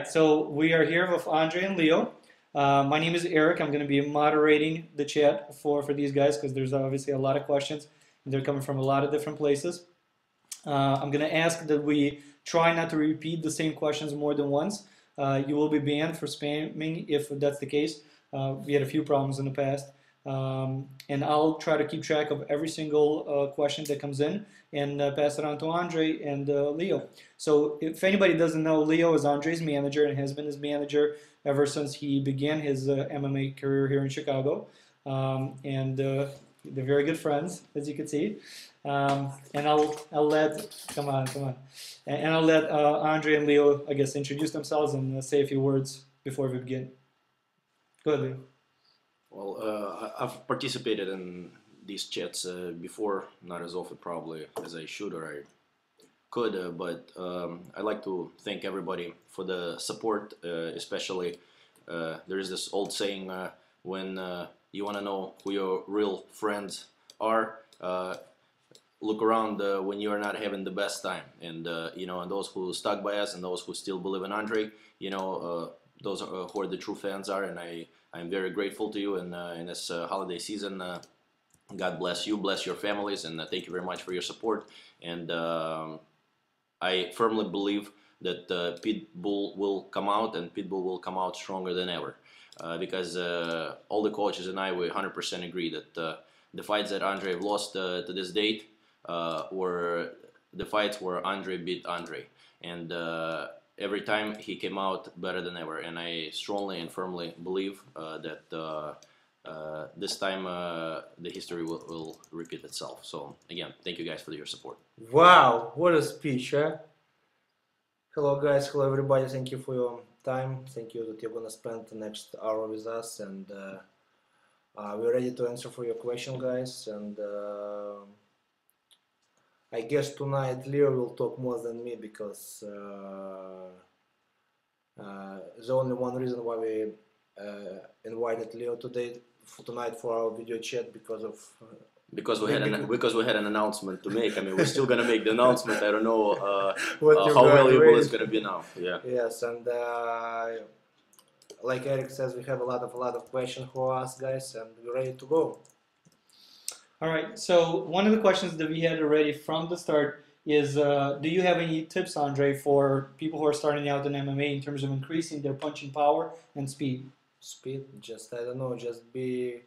right, so we are here with Andre and Leo. My name is Eric. I'm going to be moderating the chat for these guys because there's obviously a lot of questions and they're coming from a lot of different places. I'm going to ask that we try not to repeat the same questions more than once. You will be banned for spamming if that's the case. We had a few problems in the past. And I'll try to keep track of every single question that comes in and pass it on to Andre and Leo. So if anybody doesn't know, Leo is Andre's manager and has been his manager ever since he began his MMA career here in Chicago. And they're very good friends, as you can see. And I'll let, come on. And I'll let Andre and Leo, I guess, introduce themselves and say a few words before we begin. Go ahead, Leo. Well, I've participated in these chats before, not as often probably as I should or I could, but I'd like to thank everybody for the support, especially there is this old saying, when you want to know who your real friends are, look around when you are not having the best time. And, you know, and those who stuck by us and those who still believe in Andre, you know, those are, who are the true fans are, and I'm very grateful to you in this holiday season. God bless you, bless your families, and thank you very much for your support. And I firmly believe that Pitbull will come out, and Pitbull will come out stronger than ever. Because all the coaches and I, we 100% agree that the fights that Andre have lost to this date were the fights where Andre beat Andre. And every time he came out better than ever, and I strongly and firmly believe that this time the history will repeat itself. So again, thank you guys for your support. Wow, what a speech, huh? Hello guys, hello everybody, thank you for your time, thank you that you're gonna spend the next hour with us, and we're ready to answer for your question, guys. And I guess tonight Leo will talk more than me, because the only one reason why we invited Leo tonight for our video chat, because we had an announcement to make. I mean, we're still gonna make the announcement. I don't know how valuable it's gonna be now. Yeah. Yes, and like Eric says, we have a lot of questions for us, guys, and we're ready to go. All right, so one of the questions that we had already from the start is, do you have any tips, Andre, for people who are starting out in MMA in terms of increasing their punching power and speed? Speed, just, I don't know, just be,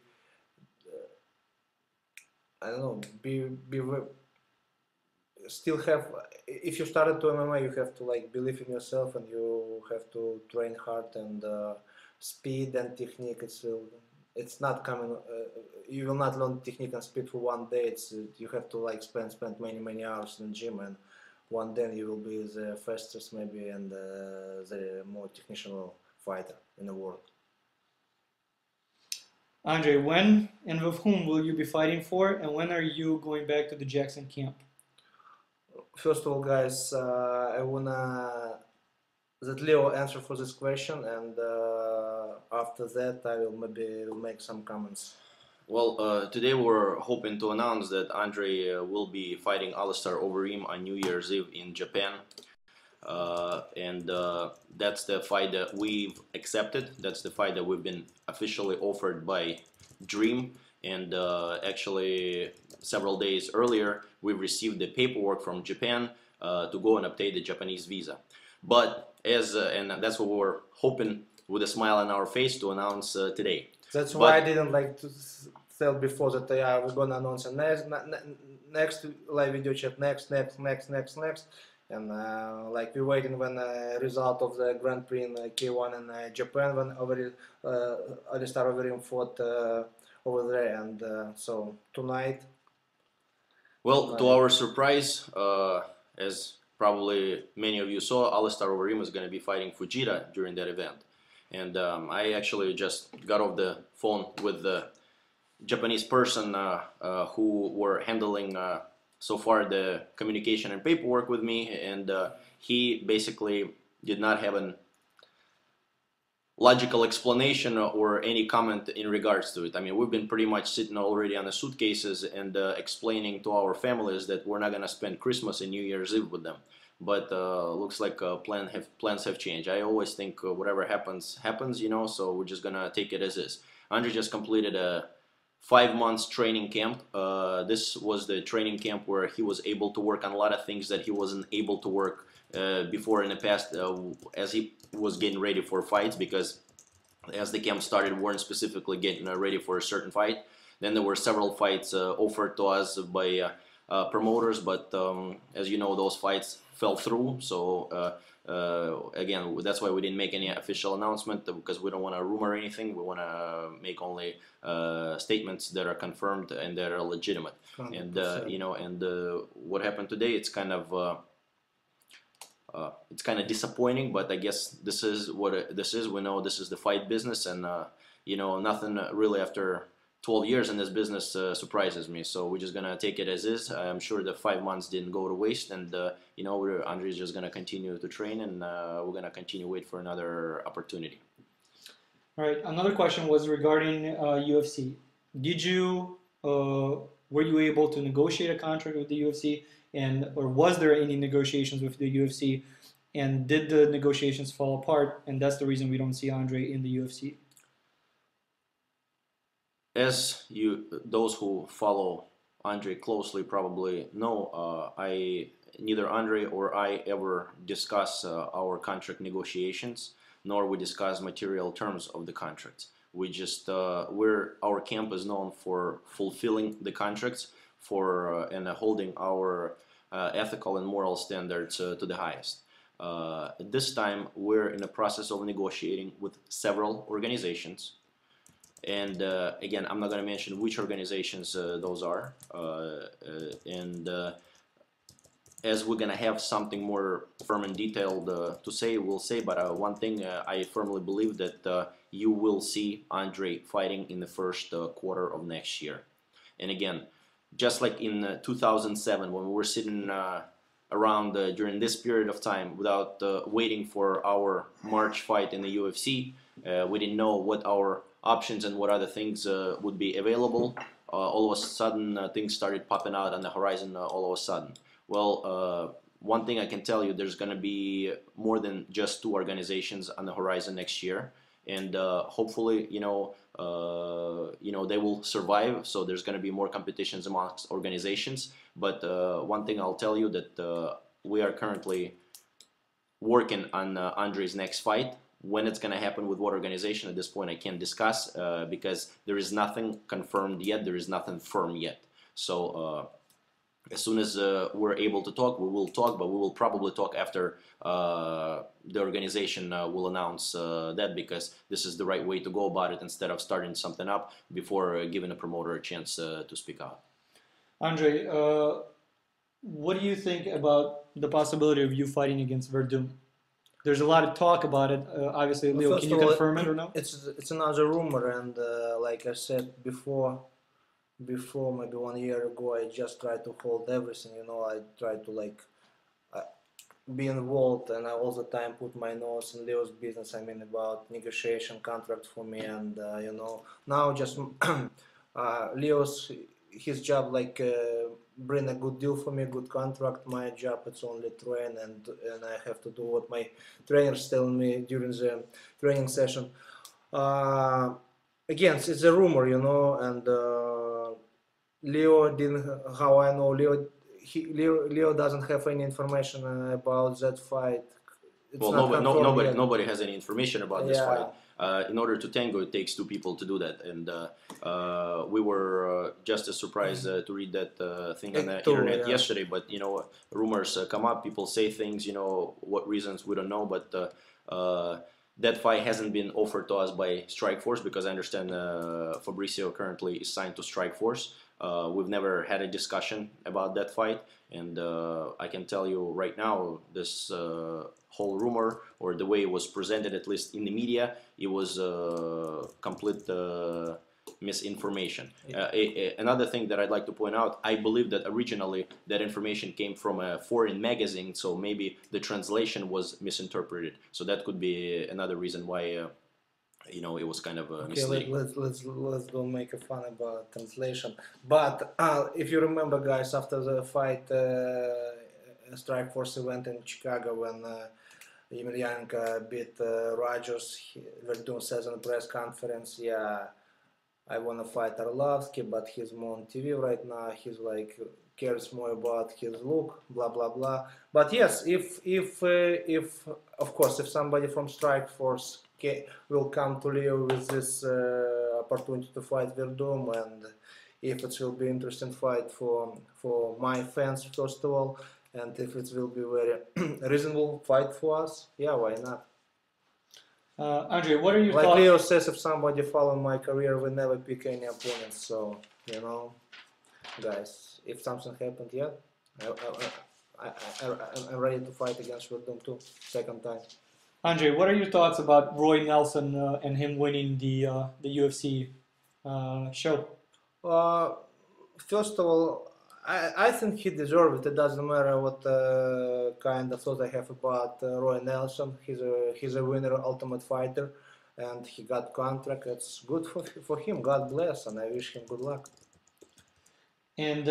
I don't know, still have, if you started to MMA, you have to like believe in yourself, and you have to train hard, and speed and technique, it's not coming, you will not learn technique and speed for one day. You have to like spend many hours in the gym, and one day you will be the fastest maybe and the more technical fighter in the world. Andre, when and with whom will you be fighting for, and when are you going back to the Jackson camp? First of all, guys, I wanna that Leo answer for this question, and after that I will maybe make some comments. Well, today we're hoping to announce that Andre will be fighting Alistair Overeem on New Year's Eve in Japan. And that's the fight that we've accepted. That's the fight that we've been officially offered by Dream. And actually, several days earlier, we received the paperwork from Japan to go and obtain the Japanese visa. But and that's what we were hoping with a smile on our face to announce today. That's why I didn't like to tell before that we're gonna announce a next live video chat, next, and like we're waiting when result of the Grand Prix in K1 in Japan, when Alistair Overeem fought over there, and so tonight. Well, to our surprise, as probably many of you saw, Alistair Overeem is going to be fighting Fujita during that event. And I actually just got off the phone with the Japanese person who were handling so far the communication and paperwork with me, and he basically did not have logical explanation or any comment in regards to it. I mean, we've been pretty much sitting already on the suitcases and explaining to our families that we're not going to spend Christmas and New Year's Eve with them. But looks like plans have changed. I always think whatever happens, happens, you know, so we're just going to take it as is. Andrei just completed a 5 months training camp. This was the training camp where he was able to work on a lot of things that he wasn't able to work before in the past as he was getting ready for fights, because as the camp started, we weren't specifically getting ready for a certain fight. Then there were several fights offered to us by promoters, but as you know, those fights fell through. So again, that's why we didn't make any official announcement, because we don't want to rumor anything. We want to make only statements that are confirmed and that are legitimate. 100%. And you know, and what happened today, it's kind of disappointing, but I guess this is what this is. We know this is the fight business, and you know, nothing really after 12 years in this business surprises me. So we're just gonna take it as is. I'm sure the 5 months didn't go to waste, and you know, Andrei's just gonna continue to train, and we're gonna continue wait for another opportunity. All right. Another question was regarding UFC. Did you were you able to negotiate a contract with the UFC? Or was there any negotiations with the UFC, and did the negotiations fall apart, and that's the reason we don't see Andrei in the UFC? As those who follow Andrei closely probably know, neither Andrei or I ever discuss our contract negotiations, nor we discuss material terms of the contracts. We just our camp is known for fulfilling the contracts, and holding our ethical and moral standards to the highest. At this time, we're in the process of negotiating with several organizations, and again, I'm not going to mention which organizations those are, as we're going to have something more firm and detailed to say, we'll say. But one thing, I firmly believe that you will see Andrei fighting in the first quarter of next year. And again, just like in 2007, when we were sitting around during this period of time without waiting for our March fight in the UFC, we didn't know what our options and what other things would be available. All of a sudden, things started popping out on the horizon all of a sudden. Well, one thing I can tell you, there's going to be more than just 2 organizations on the horizon next year, and hopefully, you know, they will survive. So there's going to be more competitions amongst organizations. But one thing I'll tell you, that we are currently working on Andrei's next fight. When it's going to happen with what organization, at this point I can't discuss, because there is nothing confirmed yet. There is nothing firm yet. So as soon as we're able to talk, we will talk, but we will probably talk after the organization will announce that, because this is the right way to go about it, instead of starting something up before giving a promoter a chance to speak out. Andrei, what do you think about the possibility of you fighting against Verdun? There's a lot of talk about it. Obviously, Leo, can you confirm it or no? It's another rumor, and like I said before maybe 1 year ago, I just tried to hold everything. You know, I tried to be involved, and I all the time put my nose in Leo's business. I mean, about negotiation contract for me, and you know, now just his job bring a good deal for me, good contract. My job, it's only train, and I have to do what my trainers tell me during the training session. Again, it's a rumor, you know, and Leo didn't. How I know Leo doesn't have any information about that fight. It's nobody has any information about this fight. In order to tango, it takes 2 people to do that, and we were just as surprised to read that thing on the internet yesterday. But you know, rumors come up, people say things, you know, what reasons we don't know, but that fight hasn't been offered to us by Strikeforce, because I understand Fabricio currently is signed to Strikeforce. We've never had a discussion about that fight, and I can tell you right now, this whole rumor, or the way it was presented, at least in the media, it was complete misinformation. Another thing that I'd like to point out, I believe that originally that information came from a foreign magazine, so maybe the translation was misinterpreted. So that could be another reason why you know, it was kind of Okay, misleading. let's don't make a fun about translation. But if you remember, guys, after the fight, Strikeforce event in Chicago when Emelianenko beat Rogers, Verdun says in the press conference, yeah, I want to fight Arlovski, but he's more on TV right now. He's like cares more about his look, blah blah blah. But yes, if of course if somebody from Strikeforce will come to Leo with this opportunity to fight Verdum, and if it will be interesting fight for my fans first of all, and if it will be very reasonable fight for us, yeah, why not? Andrei, what are your Like thoughts? Leo says, if somebody follow my career, we never pick any opponents. So, you know, guys, if something happened, yeah, I'm ready to fight against Verdum too, second time. Andrei, what are your thoughts about Roy Nelson and him winning the UFC show? First of all, I think he deserved it. It doesn't matter what kind of thought I have about Roy Nelson. He's a winner, ultimate fighter, and he got contract. It's good for him. God bless, and I wish him good luck. And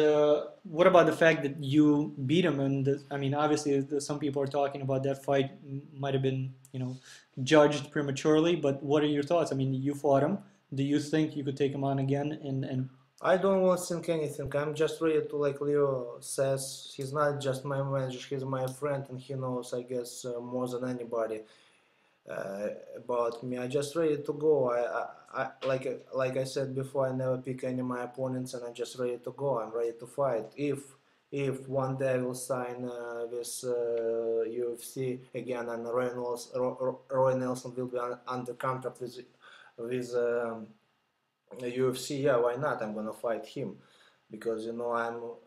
what about the fact that you beat him? And I mean, obviously, some people are talking about that fight might have been, you know, judged prematurely. But what are your thoughts? I mean, you fought him. Do you think you could take him on again? And I don't want to think anything. I'm just ready to, like Leo says, he's not just my manager, he's my friend, and he knows, I guess, more than anybody about me. I just ready to go. Like I said before, I never pick any of my opponents, and I'm just ready to go. I'm ready to fight. If one day I will sign with UFC again, and Roy Nelson will be under contract with UFC, yeah, why not? I'm gonna fight him because you know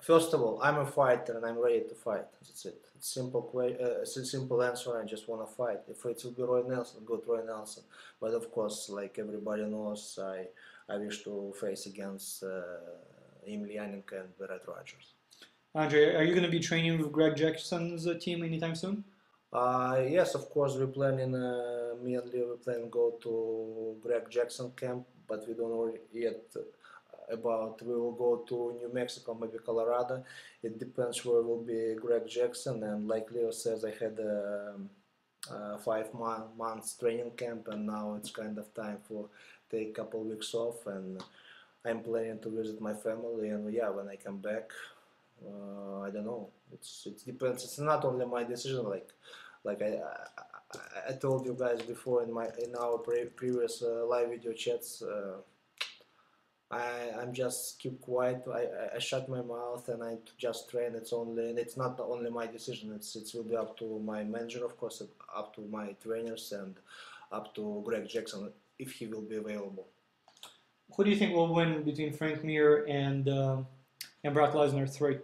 first of all, I'm a fighter and I'm ready to fight. That's it. It's it's a simple answer. I just wanna fight. If it will be Roy Nelson, good Roy Nelson. But of course, like everybody knows, I wish to face against Emelianenko and Red Rogers. Andrei, are you going to be training with Greg Jackson's team anytime soon? Yes, of course, we're planning, me and Leo, we plan go to Greg Jackson camp, but we don't know yet about, we will go to New Mexico, maybe Colorado. It depends where will be Greg Jackson, and like Leo says, I had a 5 months training camp, and now it's kind of time for take a couple weeks off, and I'm planning to visit my family, and yeah, when I come back, I don't know. It depends. It's not only my decision. Like I told you guys before in our previous live video chats. I'm just keep quiet. I shut my mouth and I just train. It's not only my decision. It will be up to my manager, of course, up to my trainers, and up to Greg Jackson if he will be available. Who do you think will win between Frank Mir and Brock Lesnar 3,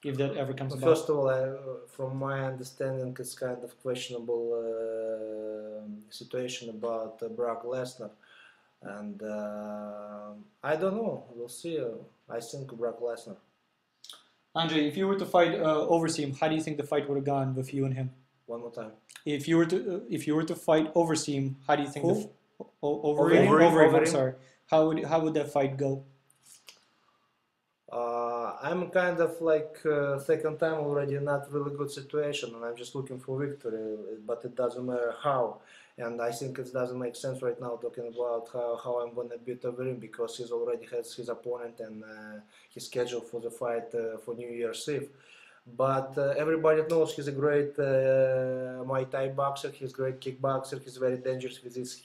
if that ever comes about? First of all, from my understanding, it's kind of questionable situation about Brock Lesnar, and I don't know. We'll see. I think Brock Lesnar. Andrei, if you were to fight Overeem, how do you think the fight would have gone with you and him? One more time. If you were to fight Overeem, how do you think Overeem? Overeem, I'm sorry. How would that fight go? I'm kind of like second time already, not really good situation, and I'm just looking for victory, but it doesn't matter how. And I think it doesn't make sense right now talking about how I'm gonna beat Overeem, because he's already has his opponent, and he's scheduled for the fight for New Year's Eve. But everybody knows he's a great Muay Thai boxer, he's a great kickboxer, he's very dangerous with his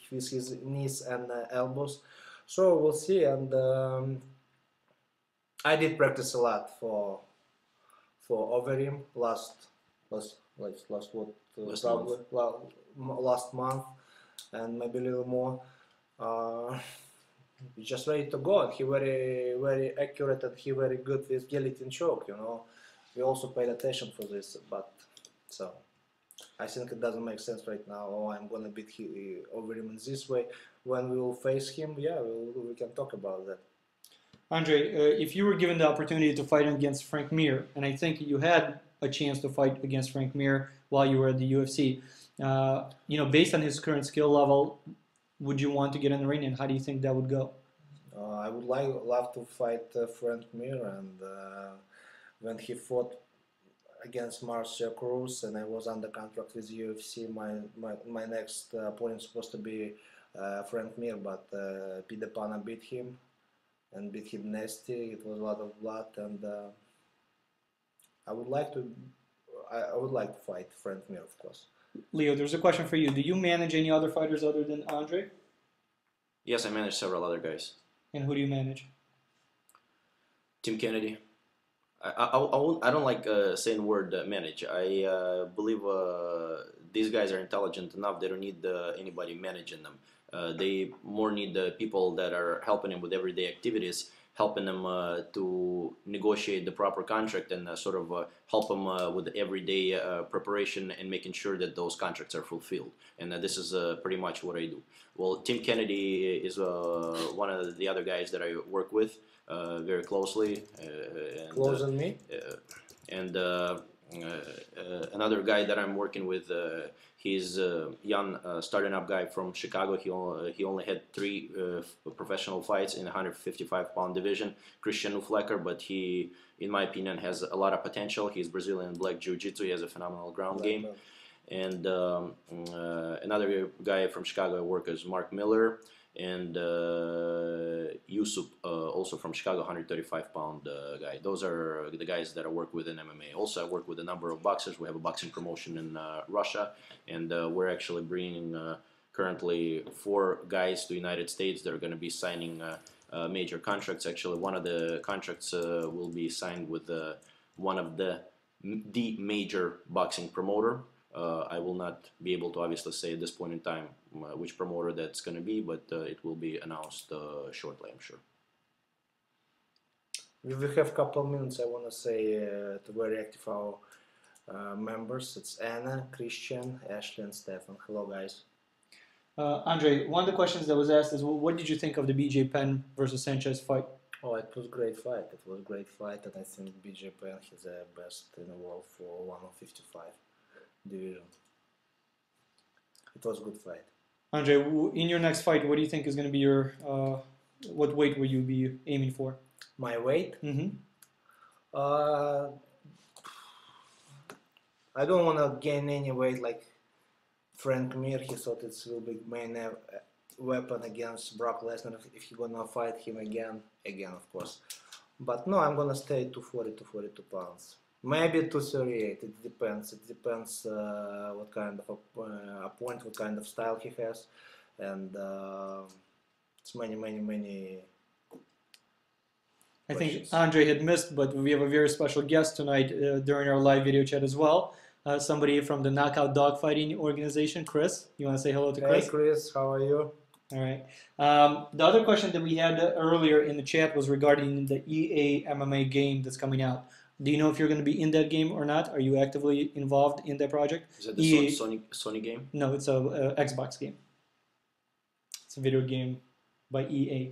knees and elbows. So we'll see, and I did practice a lot for Overeem last month, and maybe a little more. He's just ready to go, and he very accurate, and he very good with guillotine choke. You know, we also paid attention for this, but so I think it doesn't make sense right now. Oh, I'm gonna beat Overeem in this way. When we will face him, yeah, we can talk about that. Andrei, if you were given the opportunity to fight against Frank Mir, and I think you had a chance to fight against Frank Mir while you were at the UFC, you know, based on his current skill level, would you want to get in the ring, and how do you think that would go? I would love to fight Frank Mir, and when he fought against Marcia Cruz and I was under contract with UFC, my next opponent supposed to be Frank Mir, but Pete Pana beat him and beat him nasty. It was a lot of blood, and I would like to fight Frank Mir, of course. Leo, there's a question for you. Do you manage any other fighters other than Andrei? Yes, I manage several other guys. And who do you manage? Tim Kennedy. I don't like saying the word manage. I believe these guys are intelligent enough. They don't need anybody managing them. They more need the people that are helping them with everyday activities, helping them to negotiate the proper contract and sort of help them with everyday preparation and making sure that those contracts are fulfilled. And this is pretty much what I do. Well, Tim Kennedy is one of the other guys that I work with very closely. Closer than me? And another guy that I'm working with, he's a young starting up guy from Chicago. He only had 3 professional fights in the 155-pound division, Christian Uflecker, but he, in my opinion, has a lot of potential. He's Brazilian black jiu-jitsu. He has a phenomenal ground game. And another guy from Chicago I work is Mark Miller, and Yusuf, also from Chicago, 135-pound guy. Those are the guys that I work with in MMA. Also, I work with a number of boxers. We have a boxing promotion in Russia, and we're actually bringing currently 4 guys to the United States that are going to be signing major contracts. Actually, one of the contracts will be signed with one of the major boxing promoter. I will not be able to obviously say at this point in time which promoter that's going to be, but it will be announced shortly, I'm sure. We have a couple of minutes. I want to say to very active our members. It's Anna, Christian, Ashley, and Stefan. Hello, guys. Andrei, one of the questions that was asked is, well, what did you think of the BJ Penn versus Sanchez fight? Oh, it was a great fight. It was a great fight, and I think BJ Penn is the best in the world for 155 division. It was a good fight. Andrei, in your next fight, what do you think is going to be your, what weight will you be aiming for? My weight? Mm-hmm. I don't want to gain any weight like Frank Mir. He thought it will be main weapon against Brock Lesnar if he's gonna fight him again, of course. But no, I'm gonna stay 240 to 42 pounds. Maybe 238. It depends. It depends what kind of opponent, what kind of style he has, and it's many. I think Andrei had missed, but we have a very special guest tonight during our live video chat as well. Somebody from the Knockout Dogfighting organization, Chris. You want to say hello to Chris? Hey, Chris. How are you? All right. The other question that we had earlier in the chat was regarding the EA MMA game that's coming out. Do you know if you're going to be in that game or not? Are you actively involved in that project? Is that the Sony game? No, it's a Xbox game. It's a video game by EA.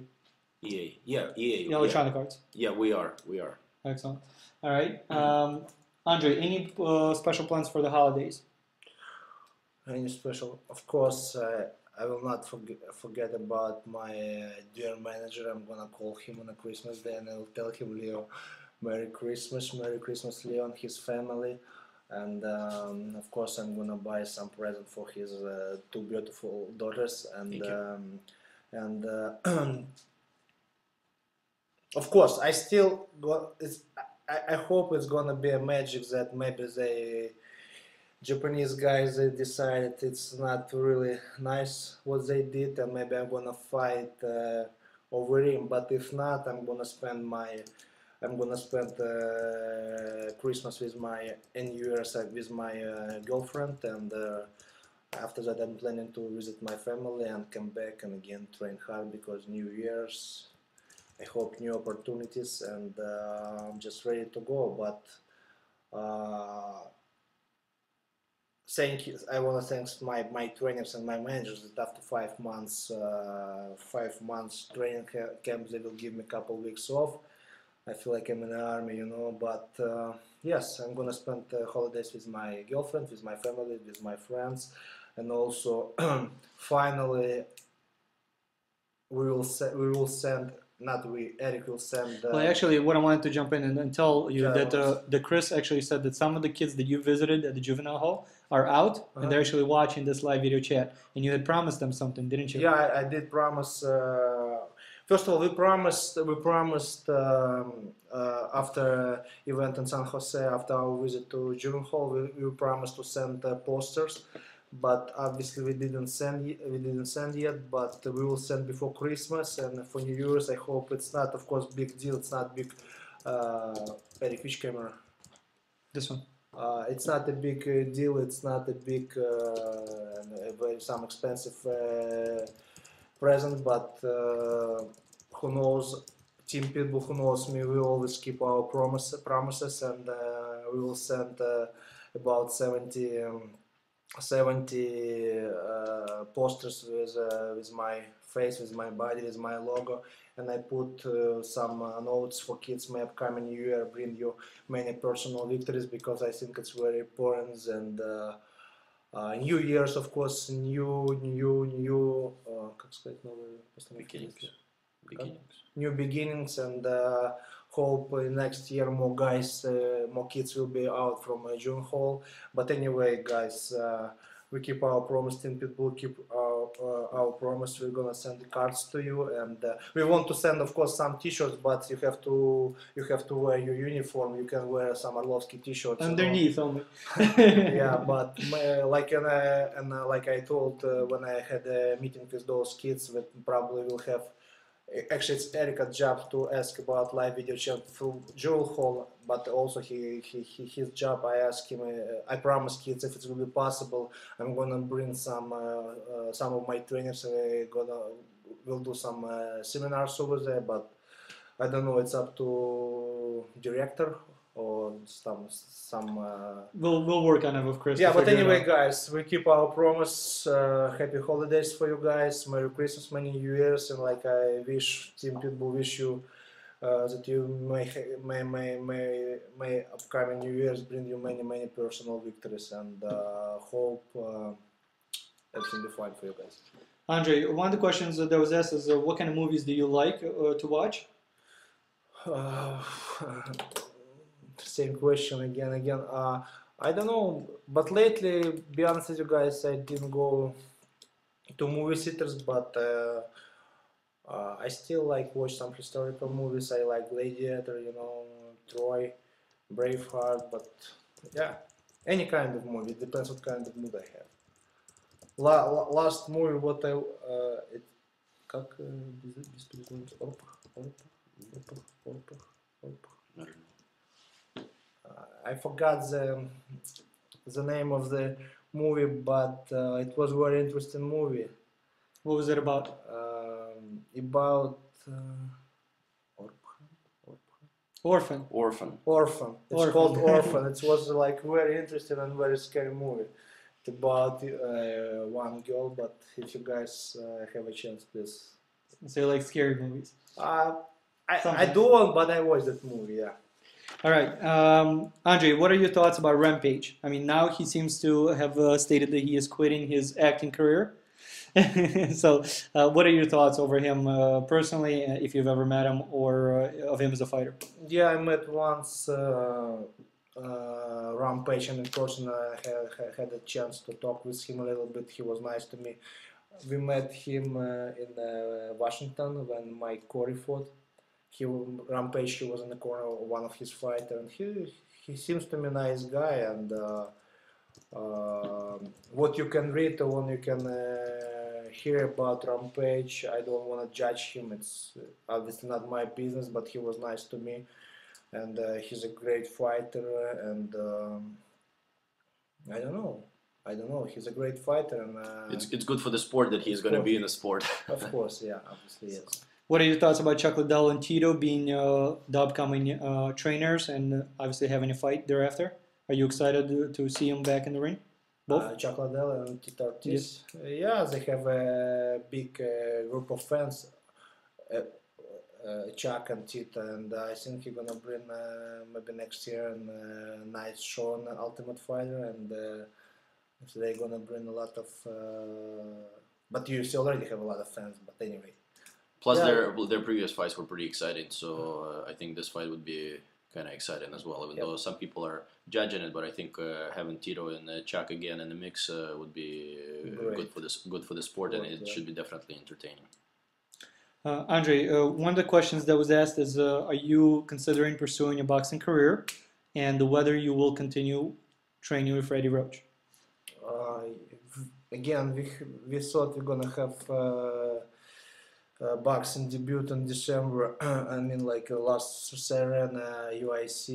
EA, yeah, EA. Electronic Arts. Yeah, we are. Excellent. All right. Andrei, any special plans for the holidays? Any special? Of course, I will not forget about my dear manager. I'm gonna call him on a Christmas day and I will tell him, Leo, Merry Christmas, Leo and his family. And of course, I'm gonna buy some present for his 2 beautiful daughters. And of course, I still I hope it's gonna be a magic that maybe the Japanese guys they decided it's not really nice what they did, and maybe I'm gonna fight Overeem. But if not, I'm gonna spend Christmas with and New Year's with my girlfriend, and after that I'm planning to visit my family and come back and again train hard because New Year's. I hope new opportunities, and I'm just ready to go. But thank you. I want to thank my trainers and my managers that after 5 months training camp, they will give me a couple weeks off. I feel like I'm in the army, you know. But yes, I'm gonna spend holidays with my girlfriend, with my family, with my friends, and also finally we will send, not we, Eric will send. Well, actually, what I wanted to jump in and tell you Yeah, that the Chris actually said that some of the kids that you visited at the juvenile hall are out and they're actually watching this live video chat. And you had promised them something, didn't you? Yeah, I did promise. First of all, we promised after event in San Jose, after our visit to juvenile hall, we promised to send posters, but obviously we didn't send yet. But we will send before Christmas and for New Year's. I hope it's not, of course, big deal. It's not big. Eric, which camera? This one. It's not a big deal. It's not a big, some expensive present, but who knows? Team people who knows me, we always keep our promises, and we will send about 70 posters with my face, with my body, with my logo, and I put some notes for kids. My upcoming New Year bring you many personal victories, because I think it's very important. And New Year's, of course, как сказать, новые Beginnings. new beginnings, and hope next year more kids will be out from June hall. But anyway, guys, we keep our promise. Team people keep our promise. We're gonna send the cards to you, and we want to send, of course, some T-shirts, but you have to wear your uniform. You can wear some Arlovski T-shirts Underneath only. yeah, but like like I told when I had a meeting with those kids, that probably will have. Actually, it's Eric's job to ask about live video chat through Jewel Hall, but also his job. I asked him. I promised kids, if it will be possible, I'm gonna bring some of my trainers. We'll do some seminars over there, but I don't know. It's up to director or some. We'll work on it with Chris. Yeah, but anyway, guys, we keep our promise. Happy holidays for you guys. Merry Christmas, many New Years, and like I wish Team Pitbull wish you that you may upcoming New Years bring you many personal victories, and hope everything will be fine for you guys. Andrei, one of the questions that was asked is what kind of movies do you like to watch? Same question again. I don't know, but lately, be honest with you guys, I didn't go to movie theaters, but I still like watch some historical movies. I like Gladiator, Troy, Braveheart, but yeah, any kind of movie. It depends what kind of mood I have. Last movie, what I как без I forgot the name of the movie, but it was a very interesting movie. What was it about? About Orphan. It's called Orphan. It was like very interesting and very scary movie. It's about one girl, but if you guys have a chance, please. So you like scary movies? I do, but I watched that movie, yeah. All right, Andrei, what are your thoughts about Rampage? I mean, now he seems to have stated that he is quitting his acting career. So, what are your thoughts over him personally, if you've ever met him, or of him as a fighter? Yeah, I met once Rampage, and in person I had a chance to talk with him a little bit. He was nice to me. We met him in Washington when Mike Corey fought. Rampage, he was in the corner of one of his fighters, and he seems to be a nice guy. And what you can read or when you can hear about Rampage, I don't want to judge him. It's obviously not my business, but he was nice to me, and he's a great fighter. And I don't know. He's a great fighter, and it's good for the sport that he's going to be in the sport. Of course, yeah, obviously, yes. What are your thoughts about Chuck Liddell and Tito being the upcoming trainers and obviously having a fight thereafter? Are you excited to see them back in the ring? Both? Chuck Liddell and Tito Ortiz. Yes. Yeah, they have a big group of fans, Chuck and Tito, and I think he's gonna bring maybe next year a nice show on Ultimate Fighter, and so they're gonna bring a lot of. But you already have a lot of fans. But anyway. Plus, Yeah. their previous fights were pretty exciting, so I think this fight would be kind of exciting as well. Even though some people are judging it, but I think having Tito and Chuck again in the mix would be good for the sport, and it should be definitely entertaining. Andrei, one of the questions that was asked is, are you considering pursuing a boxing career, and whether you will continue training with Freddie Roach? Again, we thought we're gonna have boxing debut in December. I mean, like last Saturday UIC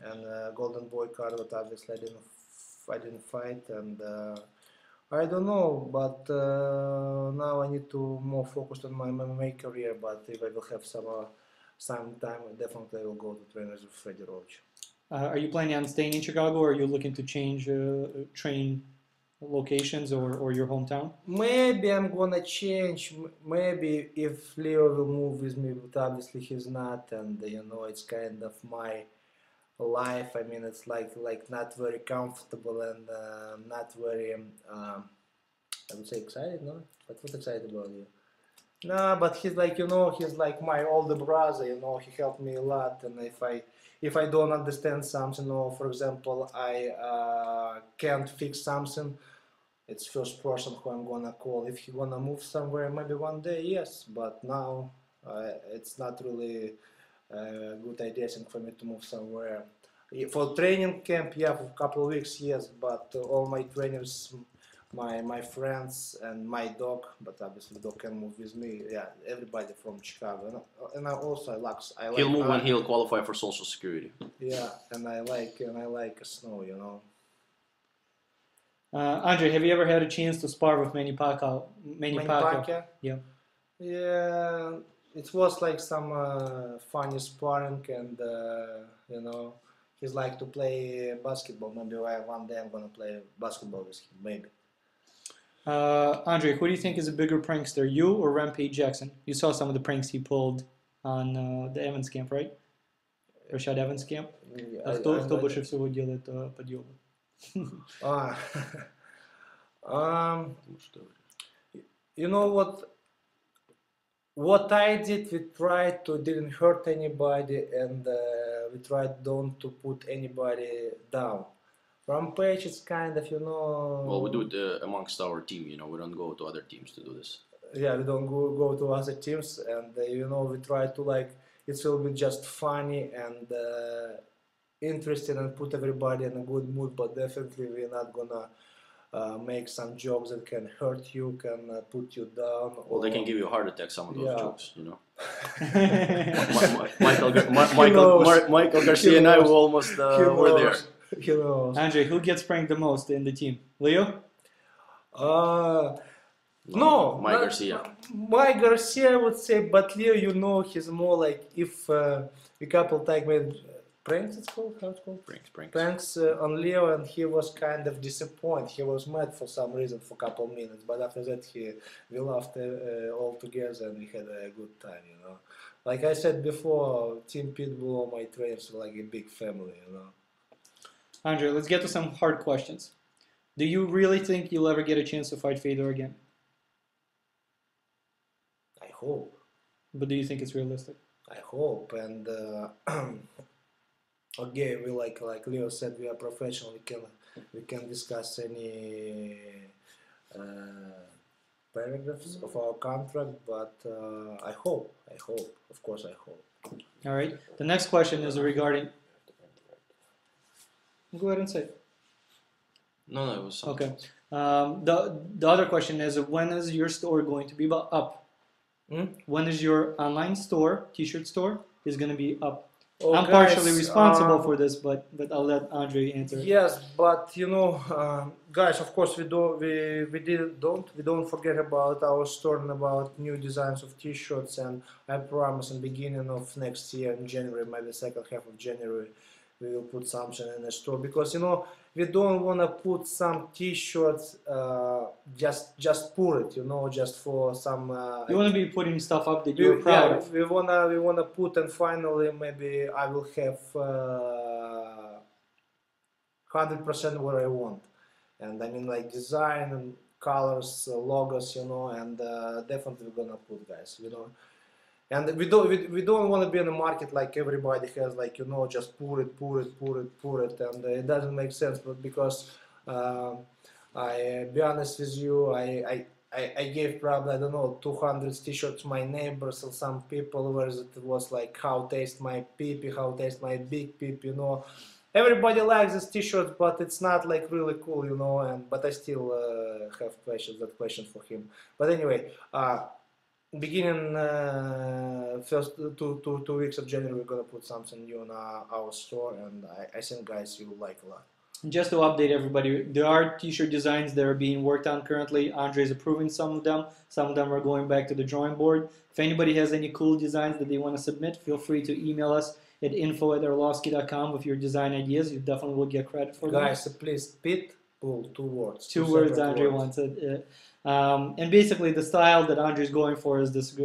and Golden Boy card, but obviously I didn't fight, and I don't know. But now I need to more focus on my MMA career. But if I will have some time, definitely I will go to trainers with Freddie Roach. Are you planning on staying in Chicago, or are you looking to change train locations or your hometown? Maybe I'm gonna change. Maybe if Leo will move with me, but obviously he's not, and you know it's kind of my life. I mean, it's like not very comfortable and not very I would say excited. No, but what's excited about you? No, but he's like, you know, he's like my older brother. You know, he helped me a lot, and if I don't understand something, or for example I can't fix something, it's first person who I'm gonna call. If he wanna move somewhere, maybe one day, yes. But now it's not really a good idea, I think, for me to move somewhere. For training camp, yeah, for a couple of weeks, yes. But all my trainers, my friends and my dog, but obviously the dog can move with me. Yeah, everybody from Chicago, and I also like. He'll move when he'll qualify for Social Security. Yeah, and I like snow, you know. Andrei, have you ever had a chance to spar with Manny Pacquiao? Manny Pacquiao? Yeah. Yeah, it was like some funny sparring, and you know, he's like to play basketball. Maybe one day I'm gonna play basketball with him, maybe. Andrei, who do you think is a bigger prankster, you or Rampage Jackson? You saw some of the pranks he pulled on the Evans camp, right? Rashad Evans camp. Кто больше всего делает подъемы? You know what I did, we tried to didn't hurt anybody, and we tried don't to put anybody down. Rampage is kind of, you know. Well, we do it amongst our team, you know. We don't go to other teams to do this. Yeah, we don't go to other teams, and you know, we try to like it will be just funny and interesting and put everybody in a good mood, but definitely we're not gonna make some jokes that can hurt you, can put you down. Well, they can give you a heart attack, some of those jokes, you know. Michael Garcia and I were almost were there. Andrei, who gets pranked the most in the team? Leo? No, Mike Garcia. Mike Garcia, I would say, but Leo, you know, he's more like if a couple times made pranks, it's called, how it's called? Pranks on Leo, and he was kind of disappointed. He was mad for some reason for a couple minutes, but after that we laughed all together and we had a good time, you know. Like I said before, Team Pitbull, all my trainers are like a big family, you know. Andrei, let's get to some hard questions. Do you really think you'll ever get a chance to fight Fedor again? I hope. But do you think it's realistic? I hope, and okay, we like Leo said, we are professional. We can discuss any paragraphs of our contract, but I hope, of course, I hope. All right. The next question is regarding. Go ahead and say it. No, it was something. Okay. The other question is, when is your store going to be up? When is your online store, T-shirt store, is going to be up? Oh, I'm partially responsible for this, but I'll let Andrei answer. Yes, but you know, guys, of course we don't forget about our store and about new designs of T-shirts, and I promise in the beginning of next year, in January, maybe second half of January, we will put something in the store, because you know we don't want to put some T-shirts just put it, you know, just for some. You want to be putting stuff up that you're proud of. We wanna put, and finally maybe I will have 100% what I want, and I mean like design and colors, logos, you know, and definitely we're gonna put, guys, you know. And we don't want to be in a market like everybody has, like, you know, just pour it, and it doesn't make sense. But because I be honest with you, I gave probably, I don't know, 200 t-shirts to my neighbors and some people where it was like, how taste my pee-pee, how taste my big pee-pee, you know. Everybody likes this t-shirt, but it's not like really cool, you know. And but I still have questions for him. But anyway, beginning first two weeks of January, we're gonna put something new on our store, and I think guys you will like a lot. Just to update everybody, there are t-shirt designs that are being worked on currently. Andrei is approving some of them. Some of them are going back to the drawing board. If anybody has any cool designs that they want to submit, feel free to email us at info@arlovski.com with your design ideas. You definitely will get credit for them. Guys, please, pit pull, 2 words. Two words Andrei wants it. And basically the style that Andrei's going for is this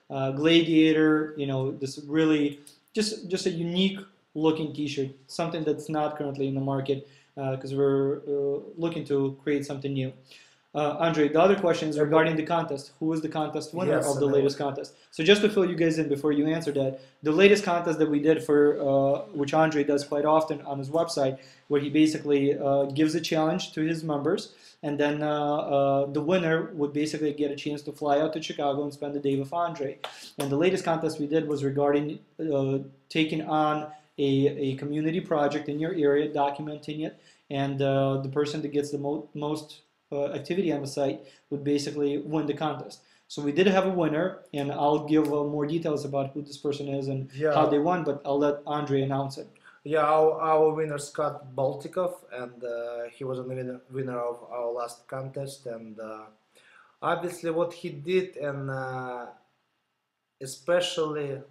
gladiator, you know, this really just a unique looking t-shirt, something that's not currently in the market because we're looking to create something new. Andrei, the other question is regarding the contest. Who is the contest winner of the latest contest? So just to fill you guys in before you answer that, the latest contest that we did for, which Andrei does quite often on his website, where he basically gives a challenge to his members, and then the winner would basically get a chance to fly out to Chicago and spend the day with Andrei. And the latest contest we did was regarding taking on a community project in your area, documenting it, and the person that gets the most activity on the site would basically win the contest. So we did have a winner, and I'll give more details about who this person is and how they won, but I'll let Andrei announce it. Yeah, our winner Scott Baltikov, and he was the winner of our last contest, and obviously what he did, and especially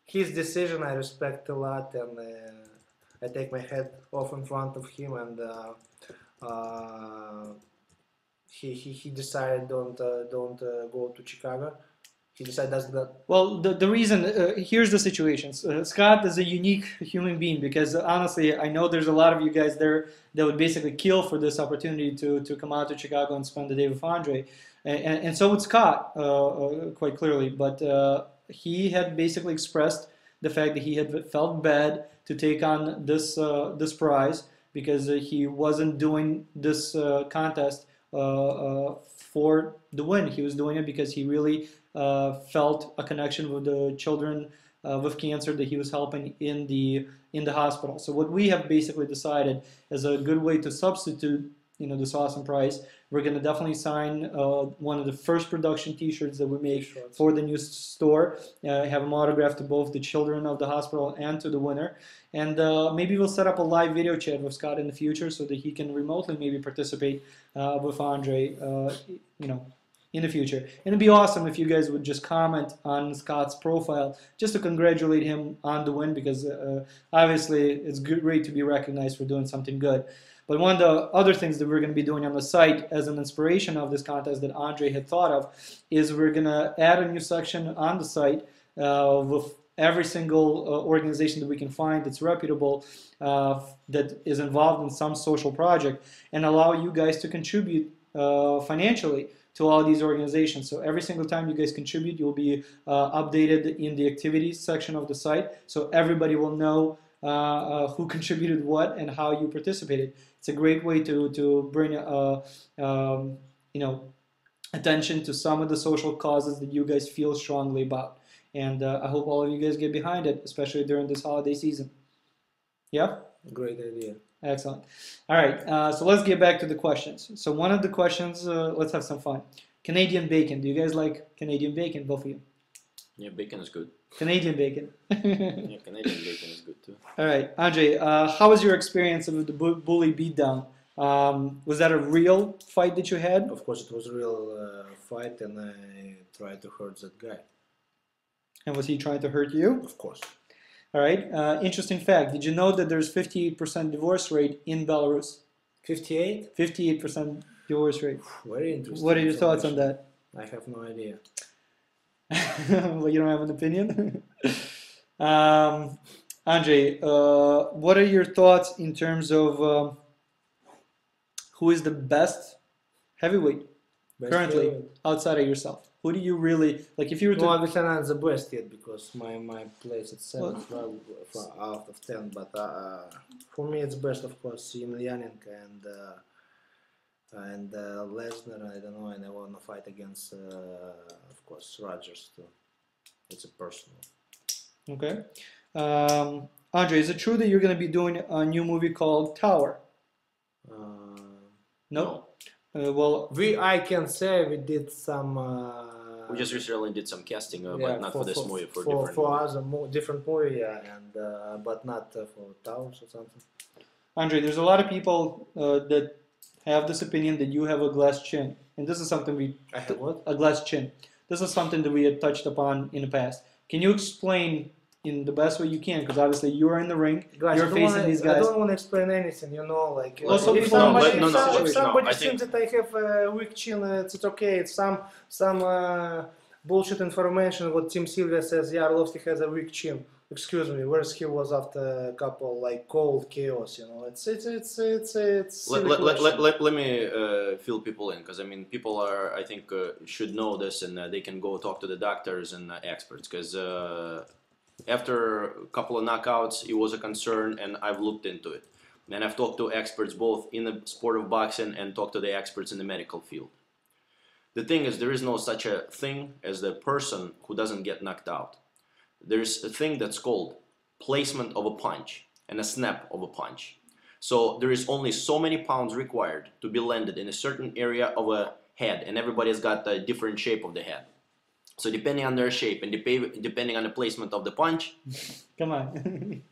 his decision, I respect a lot, and I take my hat off in front of him, and he decided don't go to Chicago. He decided that's that. Well, the reason, here's the situation. Scott is a unique human being because honestly, I know there's a lot of you guys there that would basically kill for this opportunity to come out to Chicago and spend the day with Andrei. And so would Scott, quite clearly. But he had basically expressed the fact that he had felt bad to take on this prize because he wasn't doing this contest for the win. He was doing it because he really felt a connection with the children with cancer that he was helping in the hospital. So what we have basically decided is a good way to substitute, you know, this awesome prize. We're going to definitely sign one of the first production T-shirts that we make for the new store. Have them autographed to both the children of the hospital and to the winner. And maybe we'll set up a live video chat with Scott in the future so that he can remotely maybe participate with Andrei, you know, in the future. And it'd be awesome if you guys would just comment on Scott's profile just to congratulate him on the win, because obviously it's great to be recognized for doing something good. But one of the other things that we're going to be doing on the site as an inspiration of this contest that Andrei had thought of is we're going to add a new section on the site with every single organization that we can find that's reputable, that is involved in some social project, and allow you guys to contribute financially to all these organizations. So every single time you guys contribute, you'll be updated in the activities section of the site, so everybody will know who contributed what and how you participated. It's a great way to bring you know, attention to some of the social causes that you guys feel strongly about. And I hope all of you guys get behind it, especially during this holiday season. Yeah? Great idea. Excellent. All right, so let's get back to the questions. So one of the questions, let's have some fun. Canadian bacon. Do you guys like Canadian bacon, both of you? Yeah, bacon is good. Canadian bacon. Yeah, Canadian bacon is good too. All right, Andrei, how was your experience of the bully beatdown? Was that a real fight that you had? Of course, it was a real fight, and I tried to hurt that guy. And was he trying to hurt you? Of course. All right. Interesting fact. Did you know that there's 58% divorce rate in Belarus? 58? 58% divorce rate. Very interesting. What are your thoughts on that? I have no idea. Well, you don't have an opinion? Andrei, what are your thoughts in terms of who is the best heavyweight Best currently favorite. outside of yourself? Who do you really like? If you were to No, obviously not the best yet because my place at 7 Well, out of 10. But for me, it's best, of course, Emelianenko and Lesnar. I don't know, and I want to fight against, of course, Rogers too. It's a personal. okay. Andrei, is it true that you're going to be doing a new movie called Tower? No. Well, I can say we did some. We just recently did some casting, yeah, but not for this movie, for different for movies. other different movie, yeah, and but not for Towers or something. Andrei, there's a lot of people that have this opinion that you have a glass chin, and this is something I have what? a glass chin. This is something that we had touched upon in the past. Can you explain in the best way you can? Because obviously you're in the ring, Guys, you're facing these guys. I don't want to explain anything, you know, like Also, if before- somebody, no, no, if somebody I thinks that I have a weak chin, it's okay. It's some bullshit information. What Tim Sylvia says, yeah, Arlovski has a weak chin. Excuse me, where's he was after a couple like cold chaos, you know? It's Let me fill people in, because I mean people are, I think, should know this, and they can go talk to the doctors and experts, because after a couple of knockouts it was a concern, and I've looked into it, and I've talked to experts both in the sport of boxing and talked to the experts in the medical field. The thing is, there is no such a thing as the person who doesn't get knocked out. There's a thing that's called placement of a punch and a snap of a punch. So there is only so many pounds required to be landed in a certain area of a head, and everybody's got a different shape of the head. So depending on their shape and depending on the placement of the punch, Come on.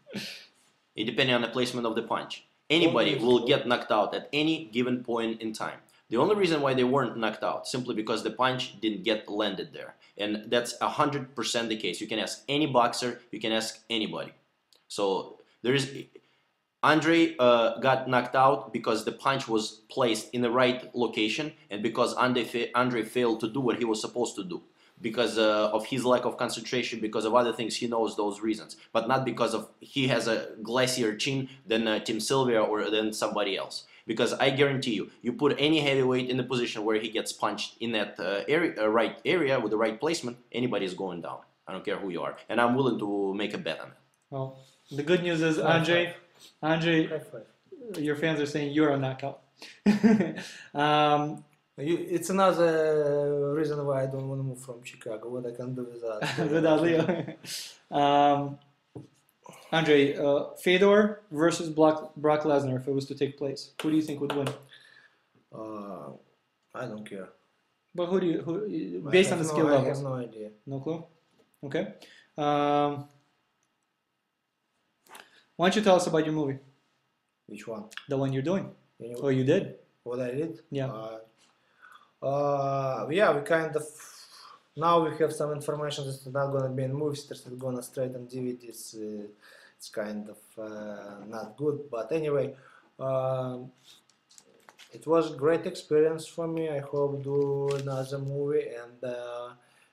depending on the placement of the punch, anybody will get knocked out at any given point in time. The only reason why they weren't knocked out, simply because the punch didn't get landed there. And that's 100% the case. You can ask any boxer, you can ask anybody. So there is, Andrei got knocked out because the punch was placed in the right location, and because Andrei failed to do what he was supposed to do. Because of his lack of concentration, because of other things, he knows those reasons. But not because of he has a glacier chin than Tim Sylvia or than somebody else. Because I guarantee you, you put any heavyweight in the position where he gets punched in that right area with the right placement, anybody's going down. I don't care who you are. And I'm willing to make a bet on it. Well, the good news is, Andrei, your fans are saying you're a knockout. It's another reason why I don't want to move from Chicago. What I can do without without Leo. Andrei, Fedor versus Brock Lesnar, if it was to take place, who do you think would win? I don't care. But who based on the skill levels? I have no idea. No clue? Okay. Why don't you tell us about your movie? Which one? The one you're doing. Oh, you did? What I did? Yeah. Yeah, we kind of, now we have some information that's not going to be in movies, it's going to straight on DVDs. It's kind of not good, but anyway, it was a great experience for me. I hope do another movie,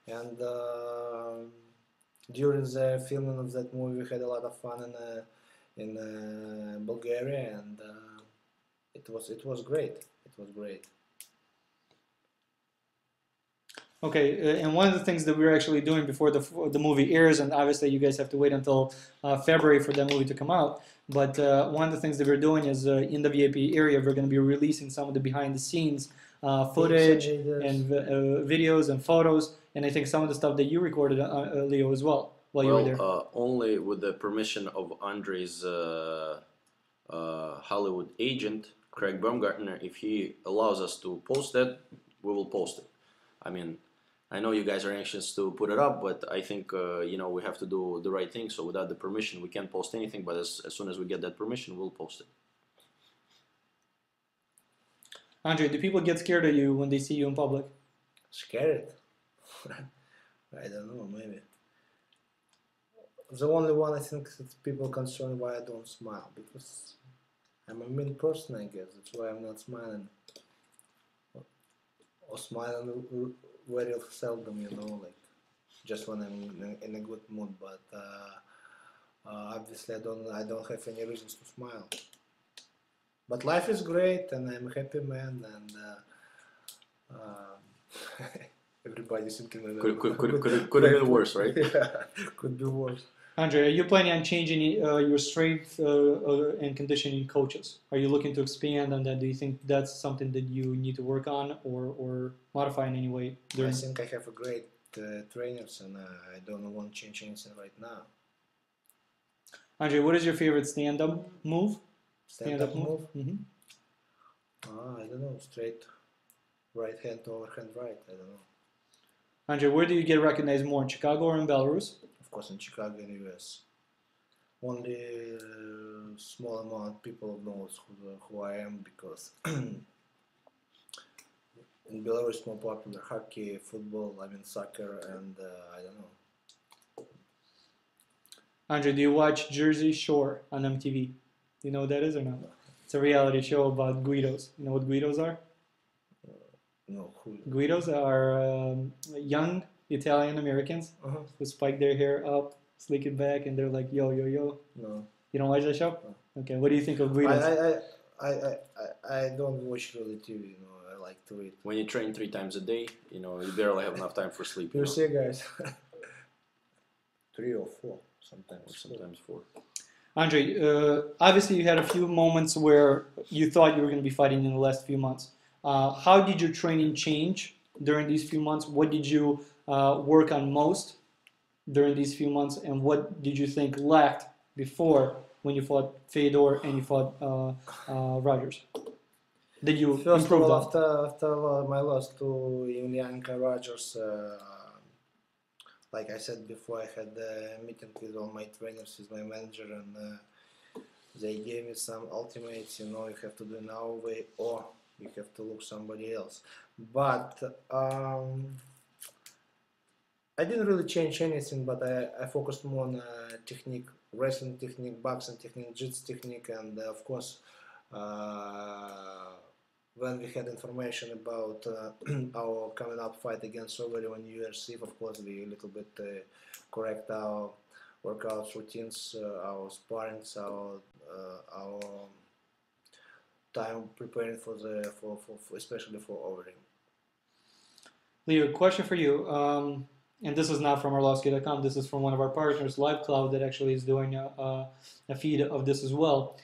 and during the filming of that movie, we had a lot of fun in Bulgaria, and it was great. It was great. Okay, and one of the things that we're actually doing before the movie airs, and obviously you guys have to wait until February for that movie to come out, but one of the things that we're doing is in the VIP area, we're going to be releasing some of the behind-the-scenes footage and videos and photos, and I think some of the stuff that you recorded, Leo, as well, while you were there. Only with the permission of Andrei's Hollywood agent, Craig Baumgartner. If he allows us to post that, we will post it. I mean, I know you guys are anxious to put it up, but I think you know, we have to do the right thing. So without the permission, we can't post anything. But as soon as we get that permission, we'll post it. Andrei, do people get scared of you when they see you in public? Scared? I don't know, maybe. The only one I think that people concerned why I don't smile, because I'm a mean person, I guess. That's why I'm not smiling. Or smiling very seldom, you know, like just when I'm in a good mood. But obviously, I don't have any reasons to smile. But life is great, and I'm a happy man, and Everybody's thinking that Could have been worse, right? Yeah, could be worse. Andrei, are you planning on changing your strength and conditioning coaches? Are you looking to expand on that? Do you think that's something that you need to work on or modify in any way? I think I have a great trainers, and I don't want to change anything right now. Andrei, what is your favorite stand-up move? Stand-up move? Mm-hmm. I don't know. Straight right hand to overhand right. I don't know. Andrei, where do you get recognized more, in Chicago or in Belarus? Of course, in Chicago and US. Only small amount of people knows who I am, because in Belarus more popular hockey, football, soccer, and I don't know. Andrei, do you watch Jersey Shore on MTV? Do you know what that is or not? It's a reality show about Guidos. You know what Guidos are? No, who? Guidos are young Italian Americans who spike their hair up, slick it back, and they're like, yo, yo, yo. No. You don't watch that show? No. Okay, what do you think of Guidos? I don't watch really TV, I like to read. When you train 3 times a day, you barely have enough time for sleep. You see, guys. 3 or 4, sometimes. Or sometimes 4. Andrei, obviously you had a few moments where you thought you were going to be fighting in the last few months. How did your training change during these few months? What did you work on most during these few months, and what did you think lacked before when you fought Fedor and you fought Rogers? Did you First improve of all, that? after my loss to Emelianenko Rogers, like I said before, I had a meeting with all my trainers, with my manager, and they gave me some ultimates. You have to do it our way, or you have to look somebody else. But I didn't really change anything, but I focused more on technique, wrestling technique, boxing technique, jiu-jitsu technique, and of course, when we had information about our coming up fight against Overeem in UFC, of course, we a little bit correct our workout routines, our sparrings, our time preparing for especially for Overeem. Leo, question for you. And this is not from Arlovski.com, this is from one of our partners, LiveCloud, that actually is doing a feed of this as well.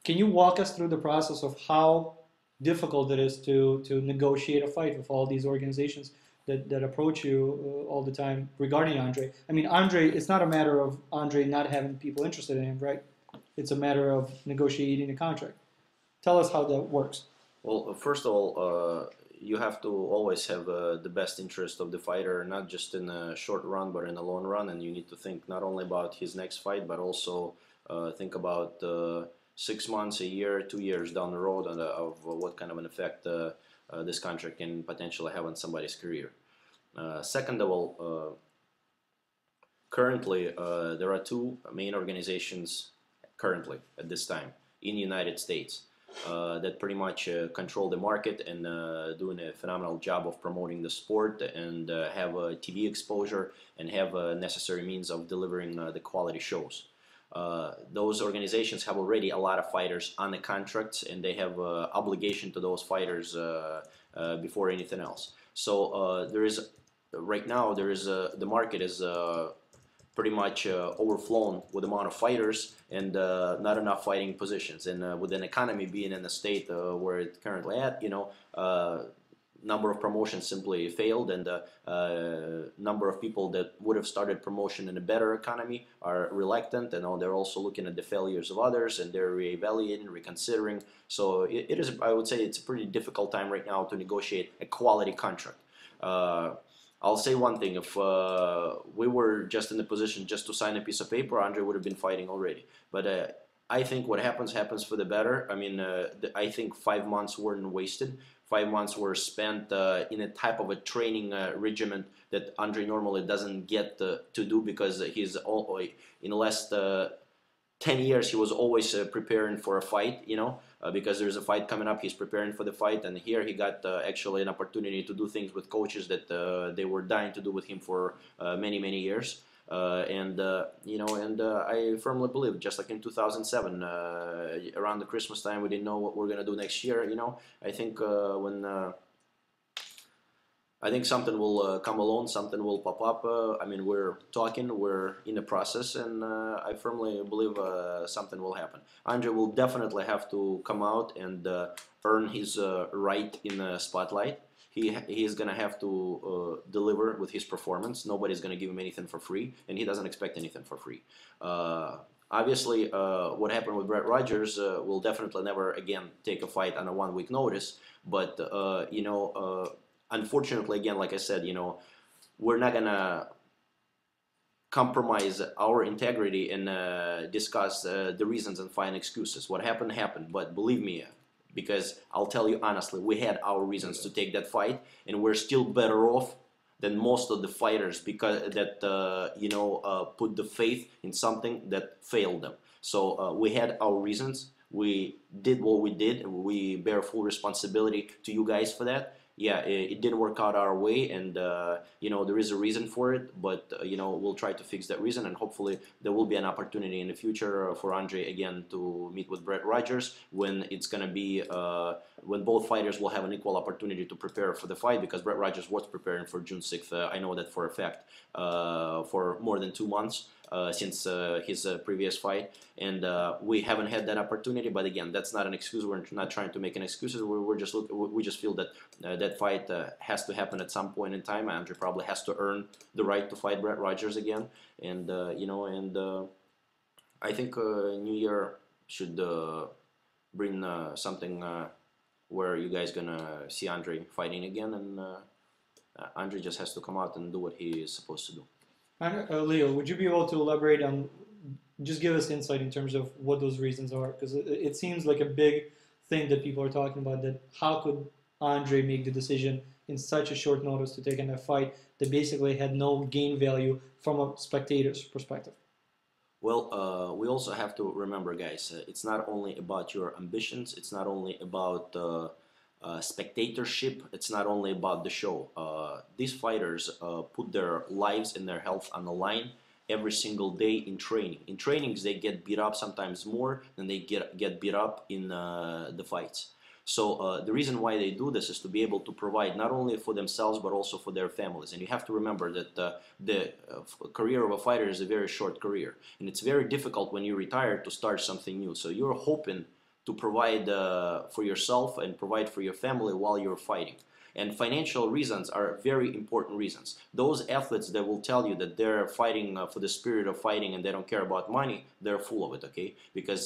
Can you walk us through the process of how difficult it is to negotiate a fight with all these organizations that approach you all the time regarding Andrei? I mean, Andrei, it's not a matter of Andrei not having people interested in him, right? It's a matter of negotiating a contract. Tell us how that works. Well, first of all, you have to always have the best interest of the fighter, not just in a short run, but in a long run. And you need to think not only about his next fight, but also think about 6 months, a year, 2 years down the road, and of what kind of an effect this contract can potentially have on somebody's career. Second of all, currently there are 2 main organizations currently at this time in the United States that pretty much control the market and doing a phenomenal job of promoting the sport and have a TV exposure and have necessary means of delivering the quality shows. Those organizations have already a lot of fighters on the contracts, and they have obligation to those fighters before anything else. So there is right now the market is pretty much overflown with the amount of fighters and not enough fighting positions. And with an economy being in a state where it's currently at, number of promotions simply failed, and number of people that would have started promotion in a better economy are reluctant, and they're also looking at the failures of others, and they're reevaluating, reconsidering. So it is, I would say, it's a pretty difficult time right now to negotiate a quality contract. I'll say one thing: if we were just in the position just to sign a piece of paper, Andrei would have been fighting already. But I think what happens for the better. I mean, I think 5 months weren't wasted. 5 months were spent in a type of a training regimen that Andrei normally doesn't get to do, because he's in the last 10 years he was always preparing for a fight, because there's a fight coming up, he's preparing for the fight, and here he got actually an opportunity to do things with coaches that they were dying to do with him for many years. I firmly believe, just like in 2007, around the Christmas time, we didn't know what we're gonna do next year. I think when I think something will come along, something will pop up. I mean, we're talking, we're in the process, and I firmly believe something will happen. Andrei will definitely have to come out and earn his right in the spotlight. He is gonna have to deliver with his performance. Nobody's gonna give him anything for free, and he doesn't expect anything for free. Obviously, what happened with Brett Rogers will definitely never again take a fight on a 1 week notice. But you know. Unfortunately, again, like I said, you know, we're not gonna compromise our integrity and discuss the reasons and find excuses. What happened happened, but believe me, because I'll tell you honestly, we had our reasons to take that fight, and we're still better off than most of the fighters because that you know put the faith in something that failed them. So we had our reasons. We did what we did. We bear full responsibility to you guys for that. Yeah, it didn't work out our way, and you know, there is a reason for it, but you know, we'll try to fix that reason, and hopefully there will be an opportunity in the future for Andrei again to meet with Brett Rogers when it's gonna be when both fighters will have an equal opportunity to prepare for the fight, because Brett Rogers was preparing for June 6th. I know that for a fact, for more than 2 months. Since his previous fight, and we haven't had that opportunity. But again, that's not an excuse. We're not trying to make an excuses. We just feel that that fight has to happen at some point in time. Andrei probably has to earn the right to fight Brett Rogers again, and you know, and I think New Year should bring something where you guys gonna see Andrei fighting again, and Andrei just has to come out and do what he is supposed to do. Leo, would you be able to elaborate on, just give us insight in terms of what those reasons are? Because it seems like a big thing that people are talking about, that how could Andrei make the decision in such a short notice to take in a fight that basically had no gain value from a spectator's perspective? Well, we also have to remember, guys, it's not only about your ambitions, it's not only about spectatorship, it's not only about the show. These fighters put their lives and their health on the line every single day in training. In trainings, they get beat up sometimes more than they get beat up in the fights. So the reason why they do this is to be able to provide not only for themselves but also for their families. And you have to remember that the career of a fighter is a very short career, and it's very difficult when you retire to start something new. So you're hoping to provide for yourself and provide for your family while you're fighting. And financial reasons are very important reasons. Those athletes that will tell you that they're fighting for the spirit of fighting and they don't care about money, they're full of it, okay? Because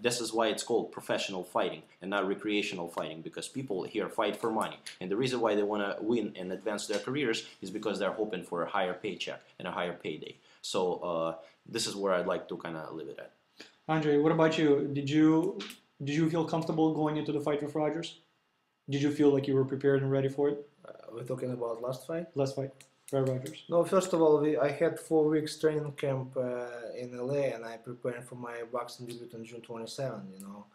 this is why it's called professional fighting and not recreational fighting, because people here fight for money. And the reason why they want to win and advance their careers is because they're hoping for a higher paycheck and a higher payday. So this is where I'd like to kind of leave it at. Andrei, what about you? Did you feel comfortable going into the fight with Rogers? Did you feel like you were prepared and ready for it? We're talking about last fight? Last fight, Brett Rogers. No, first of all, I had 4 weeks training camp in LA, and I prepared for my boxing debut on June 27, you know.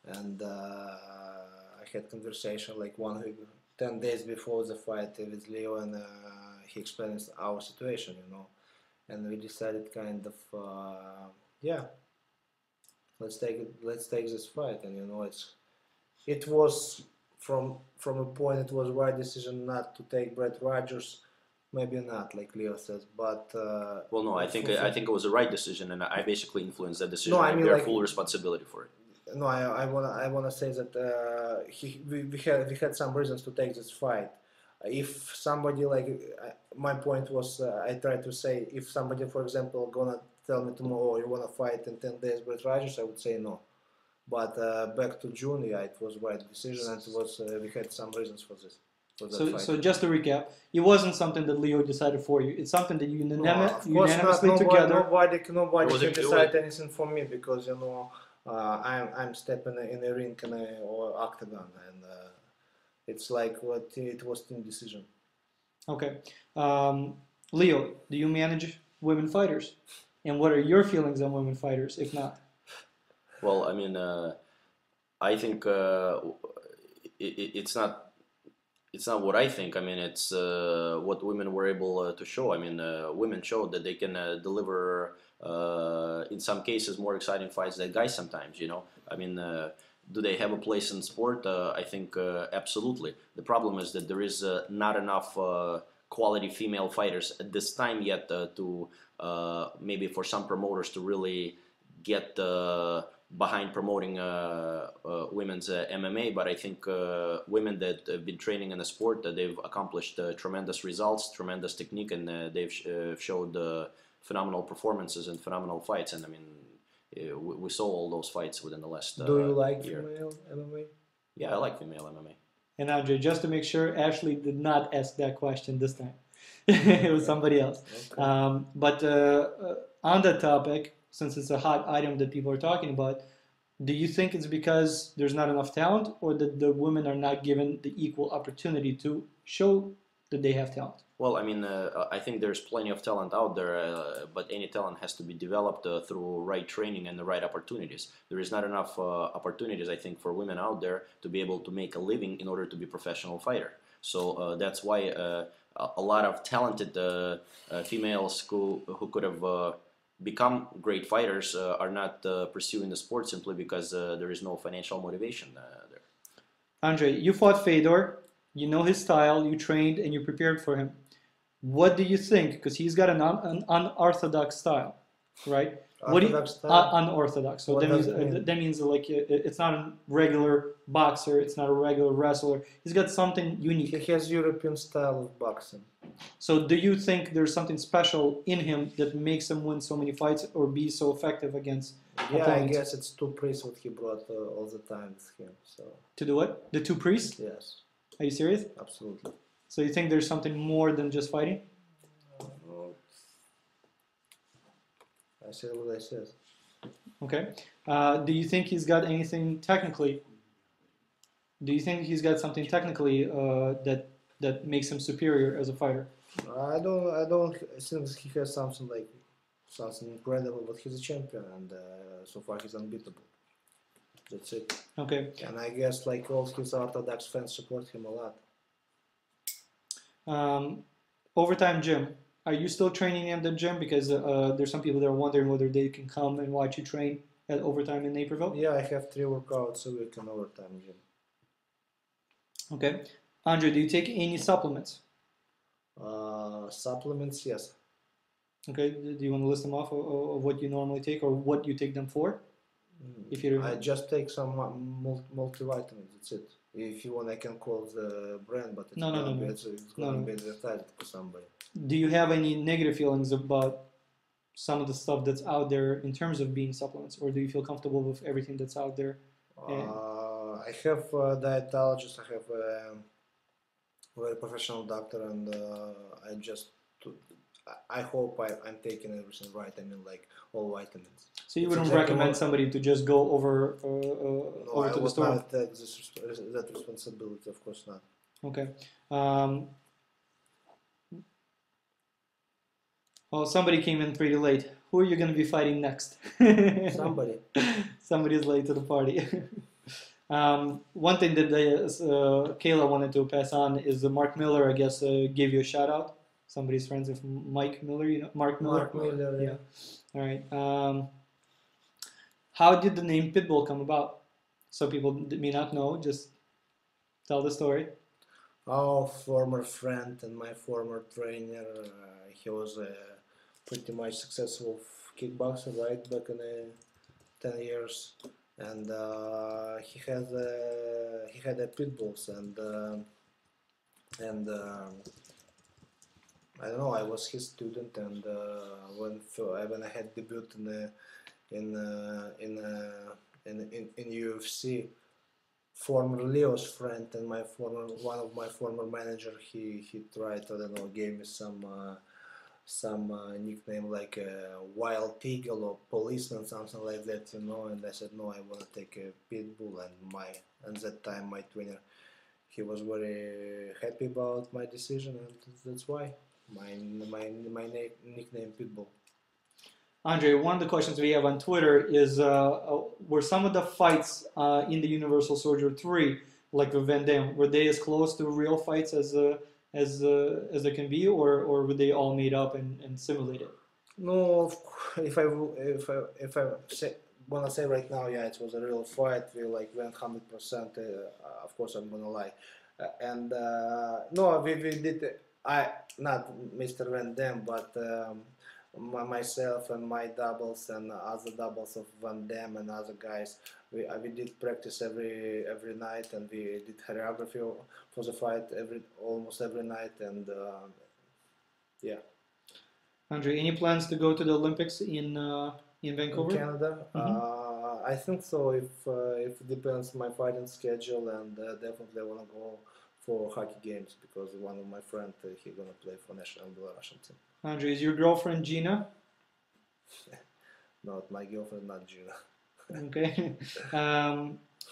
And I had conversation like 1 week, 10 days before the fight with Leo, and he explained our situation, you know. And we decided kind of, yeah, let's take this fight. And you know, it was from a point, it was right decision not to take Brett Rogers. Maybe not, like Leo says, but well, no, I think it was the right decision, and I basically influenced that decision. No, I and mean, bear like, full responsibility for it. No, I wanna say that we had some reasons to take this fight. If somebody, like, my point was, I tried to say, if somebody, for example, gonna tell me tomorrow, oh, you wanna fight in 10 days Brett Rogers, I would say no. But back to June, yeah, it was right decision, and it was we had some reasons for this. So just to recap, it wasn't something that Leo decided for you. It's something that you unanimously together. Nobody can decide anything for me, because you know I'm stepping in a ring or octagon, and it's like what it was team decision. Okay, Leo, do you manage women fighters, and what are your feelings on women fighters, if not? Well, I mean, I think it's not what I think. I mean, it's what women were able to show. I mean, women showed that they can deliver, in some cases, more exciting fights than guys sometimes, you know. I mean, do they have a place in sport? I think absolutely. The problem is that there is not enough quality female fighters at this time yet to maybe for some promoters to really get behind promoting women's MMA. But I think women that have been training in the sport, they've accomplished tremendous results, tremendous technique, and they've showed phenomenal performances and phenomenal fights. And I mean, we saw all those fights within the last Do you like year. female MMA? Yeah, I like female MMA. And Andrei, just to make sure, Ashley did not ask that question this time. It was somebody else. Okay. But on that topic, since it's a hot item that people are talking about, do you think it's because there's not enough talent, or that the women are not given the equal opportunity to show that they have talent? Well, I mean, I think there's plenty of talent out there, but any talent has to be developed through right training and the right opportunities. There is not enough opportunities, I think, for women out there to be able to make a living in order to be a professional fighter. So that's why a lot of talented females who could have become great fighters are not pursuing the sport simply because there is no financial motivation there. Andrei, you fought Fedor, you know his style, you trained and you prepared for him. What do you think? Because he's got an unorthodox style, right? Orthodox style? Unorthodox. So What that does means it mean? that means like it's not a regular boxer. It's not a regular wrestler. He's got something unique. He has European style of boxing. So do you think there's something special in him that makes him win so many fights or be so effective against Yeah, opponents? I guess it's two priests what he brought all the time with him. So To do what? The two priests? yes, Are you serious? absolutely. So you think there's something more than just fighting? I said what I said. Okay. Do you think he's got anything technically? Do you think he's got something technically that makes him superior as a fighter? I don't think he has something incredible, but he's a champion, and so far he's unbeatable. That's it. Okay. And I guess like all his Orthodox fans support him a lot. Overtime gym. Are you still training in the gym? Because there's some people that are wondering whether they can come and watch you train at Overtime in Naperville. Yeah, I have 3 workouts a week in Overtime gym. Okay. Andrei, do you take any supplements? Supplements, yes. Okay. Do you want to list them off of what you normally take or what you take them for? If you I just take some multivitamins. That's it. If you want, I can call the brand, but it's No. it's gonna be advertised for somebody. Do you have any negative feelings about some of the stuff that's out there in terms of being supplements, or do you feel comfortable with everything that's out there? I have a dietologist. I have a very professional doctor, and I hope I'm taking everything right. I mean, like all vitamins. So you It's wouldn't exactly recommend what- somebody to just go over No, over I to the would store? not take that responsibility. Of course not. Okay. Well, somebody came in pretty late. Who are you going to be fighting next? Somebody. Somebody's late to the party. One thing that Kayla wanted to pass on is Mark Miller, I guess, gave you a shout out. Somebody's friends with Mike Miller, you know, Mark Miller. Mark Miller, yeah. All right. How did the name Pitbull come about? So people may not know. Just tell the story. Our former friend and my former trainer, he was a pretty much successful kickboxer, right, back in 10 years, and he had a pit bulls, and I don't know, I was his student, and when I had debut in UFC, former Leo's friend and one of my former manager, he tried, I don't know, gave me some nickname like Wild Eagle or Policeman, something like that, you know, and I said no, I want to take a pit bull, and that time my trainer, he was very happy about my decision, and that's why my nickname Pitbull. Andrei, one of the questions we have on Twitter is were some of the fights in the Universal Soldier 3, like with Van Damme, were they as close to real fights as they can be, or were they all made up and simulated? No, if I say wanna say right now, yeah, it was a real fight. We like went 100%. Of course, I'm gonna lie. No, we did. Not Mr. Van Dam, but myself and my doubles and other doubles of Van Dam and other guys. We did practice every night, and we did choreography for the fight almost every night, and yeah. Andrei, any plans to go to the Olympics in Vancouver? In Canada, I think so. If it depends my fighting schedule, and definitely I wanna go for hockey games because one of my friends he gonna play for national Belarusian team. Andrei, is your girlfriend Gina? Not my girlfriend, not Gina. Okay.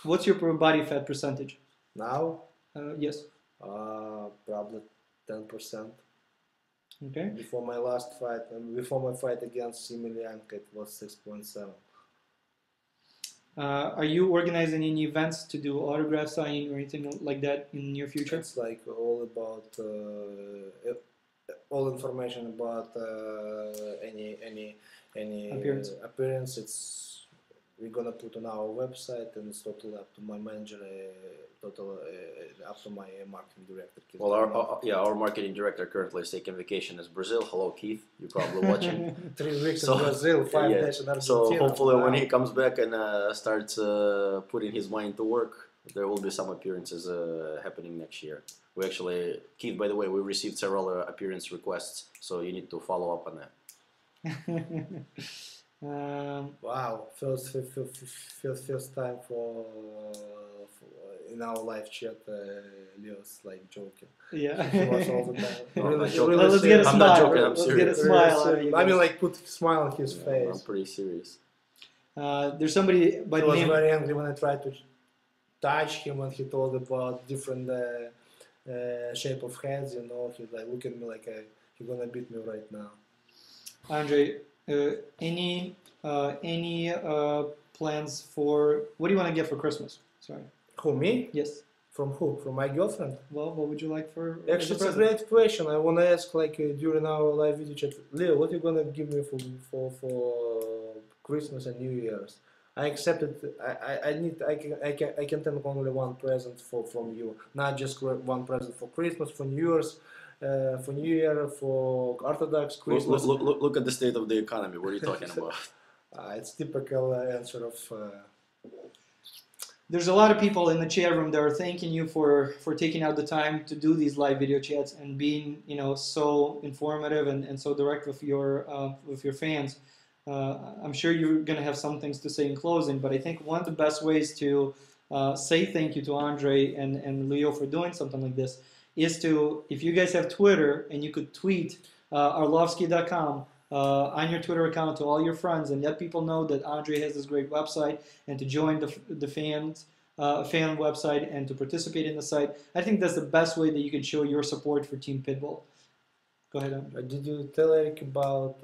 What's your body fat percentage? Now, yes. probably 10%. Okay. Before my last fight, before my fight against Emelianenko, it was 6.7. Are you organizing any events to do autograph signing or anything like that in near future? It's like all about all information about any appearance. We're gonna put on our website, and it's totally up to my manager, up to my marketing director. Well, our marketing director currently is taking vacation in Brazil. Hello, Keith. You're probably watching. 3 weeks in Brazil, 5 days in Argentina. So hopefully when he comes back and starts putting his mind to work, there will be some appearances happening next year. We actually, Keith, by the way, we received several appearance requests, so you need to follow up on that. Wow, first time for in our live chat, Leo's like joking. Yeah. He was all the time. Let's get a smile. I'm not joking, I'm Let's serious. get a smile. I mean, like, put a smile on his face. I'm pretty serious. There's somebody by He the was name. very angry when I tried to touch him, and he told about different shape of heads. You know, he's like, look at me like he's gonna beat me right now. Andrei, any plans for what do you want to get for Christmas? Sorry. Who, me? Yes. From who? From my girlfriend? Well, what would you like for? Actually, it's a great question. I want to ask, like, during our live video chat, Leo, what are you gonna give me for Christmas and New Year's? I accepted. I can take only one present from you, not just one present for Christmas, for New Year's, for New Year, for Orthodox Christmas. Look at the state of the economy. What are you talking about? It's typical answer of. There's a lot of people in the chat room that are thanking you for taking out the time to do these live video chats and being, you know, so informative and so direct with your fans. I'm sure you're going to have some things to say in closing, but I think one of the best ways to say thank you to Andrei and Leo for doing something like this is to, if you guys have Twitter, and you could tweet arlovski.com on your Twitter account to all your friends and let people know that Andrei has this great website, and to join the fan website and to participate in the site. I think that's the best way that you can show your support for Team Pitbull. Go ahead, Andrei. Did you tell Eric about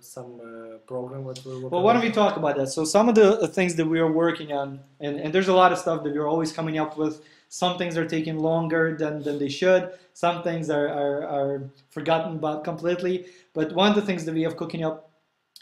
some program that we're working on? Well, why don't we talk about that? So some of the things that we are working on, and there's a lot of stuff that we're always coming up with. Some things are taking longer than they should. Some things are forgotten about completely. But one of the things that we have cooking up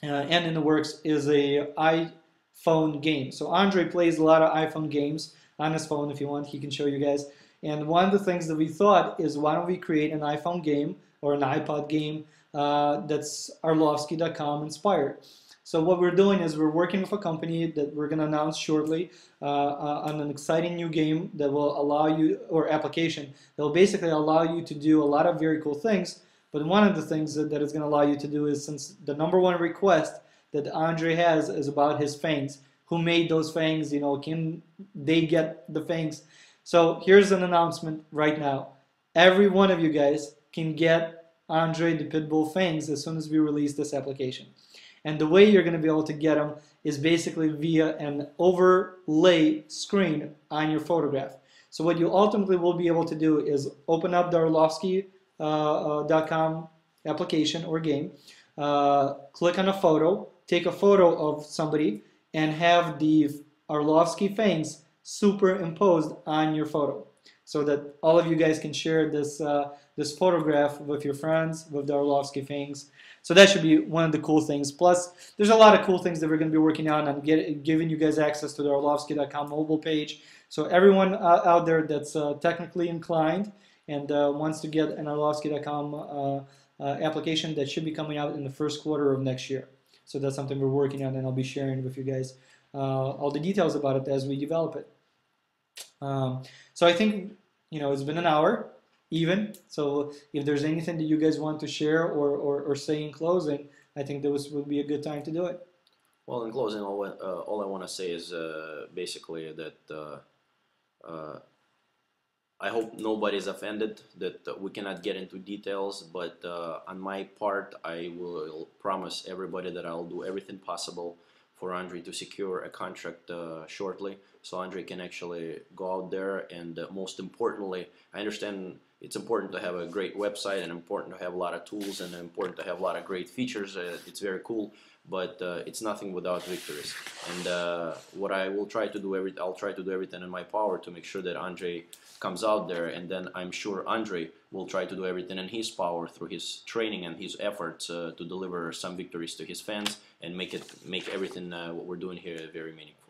and in the works is a iPhone game. So Andrei plays a lot of iPhone games on his phone. If you want, he can show you guys. And one of the things that we thought is, why don't we create an iPhone game or an iPod game that's Arlovski.com inspired. So what we're doing is we're working with a company that we're going to announce shortly on an exciting new game that will allow you, or application, that will basically allow you to do a lot of very cool things. But one of the things that it's going to allow you to do is, since the #1 request that Andrei has is about his fangs, who made those fangs, you know, can they get the fangs? So here's an announcement right now. Every one of you guys can get Andrei the Pitbull fangs as soon as we release this application. And the way you're going to be able to get them is basically via an overlay screen on your photograph. So what you ultimately will be able to do is open up the Arlovski.com application or game, click on a photo, take a photo of somebody, and have the Arlovski fangs superimposed on your photo. so that all of you guys can share this photograph with your friends with the Arlovski things. So that should be one of the cool things. Plus, there's a lot of cool things that we're going to be working on. I'm giving you guys access to the Arlovski.com mobile page. So everyone out there that's technically inclined and wants to get an Arlovski.com application, that should be coming out in the first quarter of next year. So that's something we're working on, and I'll be sharing with you guys all the details about it as we develop it. So I think, it's been an hour even. So if there's anything that you guys want to share or say in closing, I think this would be a good time to do it. Well, in closing, all I want to say is basically that I hope nobody's offended, that we cannot get into details, but on my part, I will promise everybody that I'll do everything possible for Andrei to secure a contract shortly, so Andrei can actually go out there. And most importantly, I understand it's important to have a great website and important to have a lot of tools and important to have a lot of great features. It's very cool, but it's nothing without victories. And what I will try to do, I'll try to do everything in my power to make sure that Andrei comes out there, and then I'm sure Andrei will try to do everything in his power through his training and his efforts to deliver some victories to his fans and make everything what we're doing here very meaningful.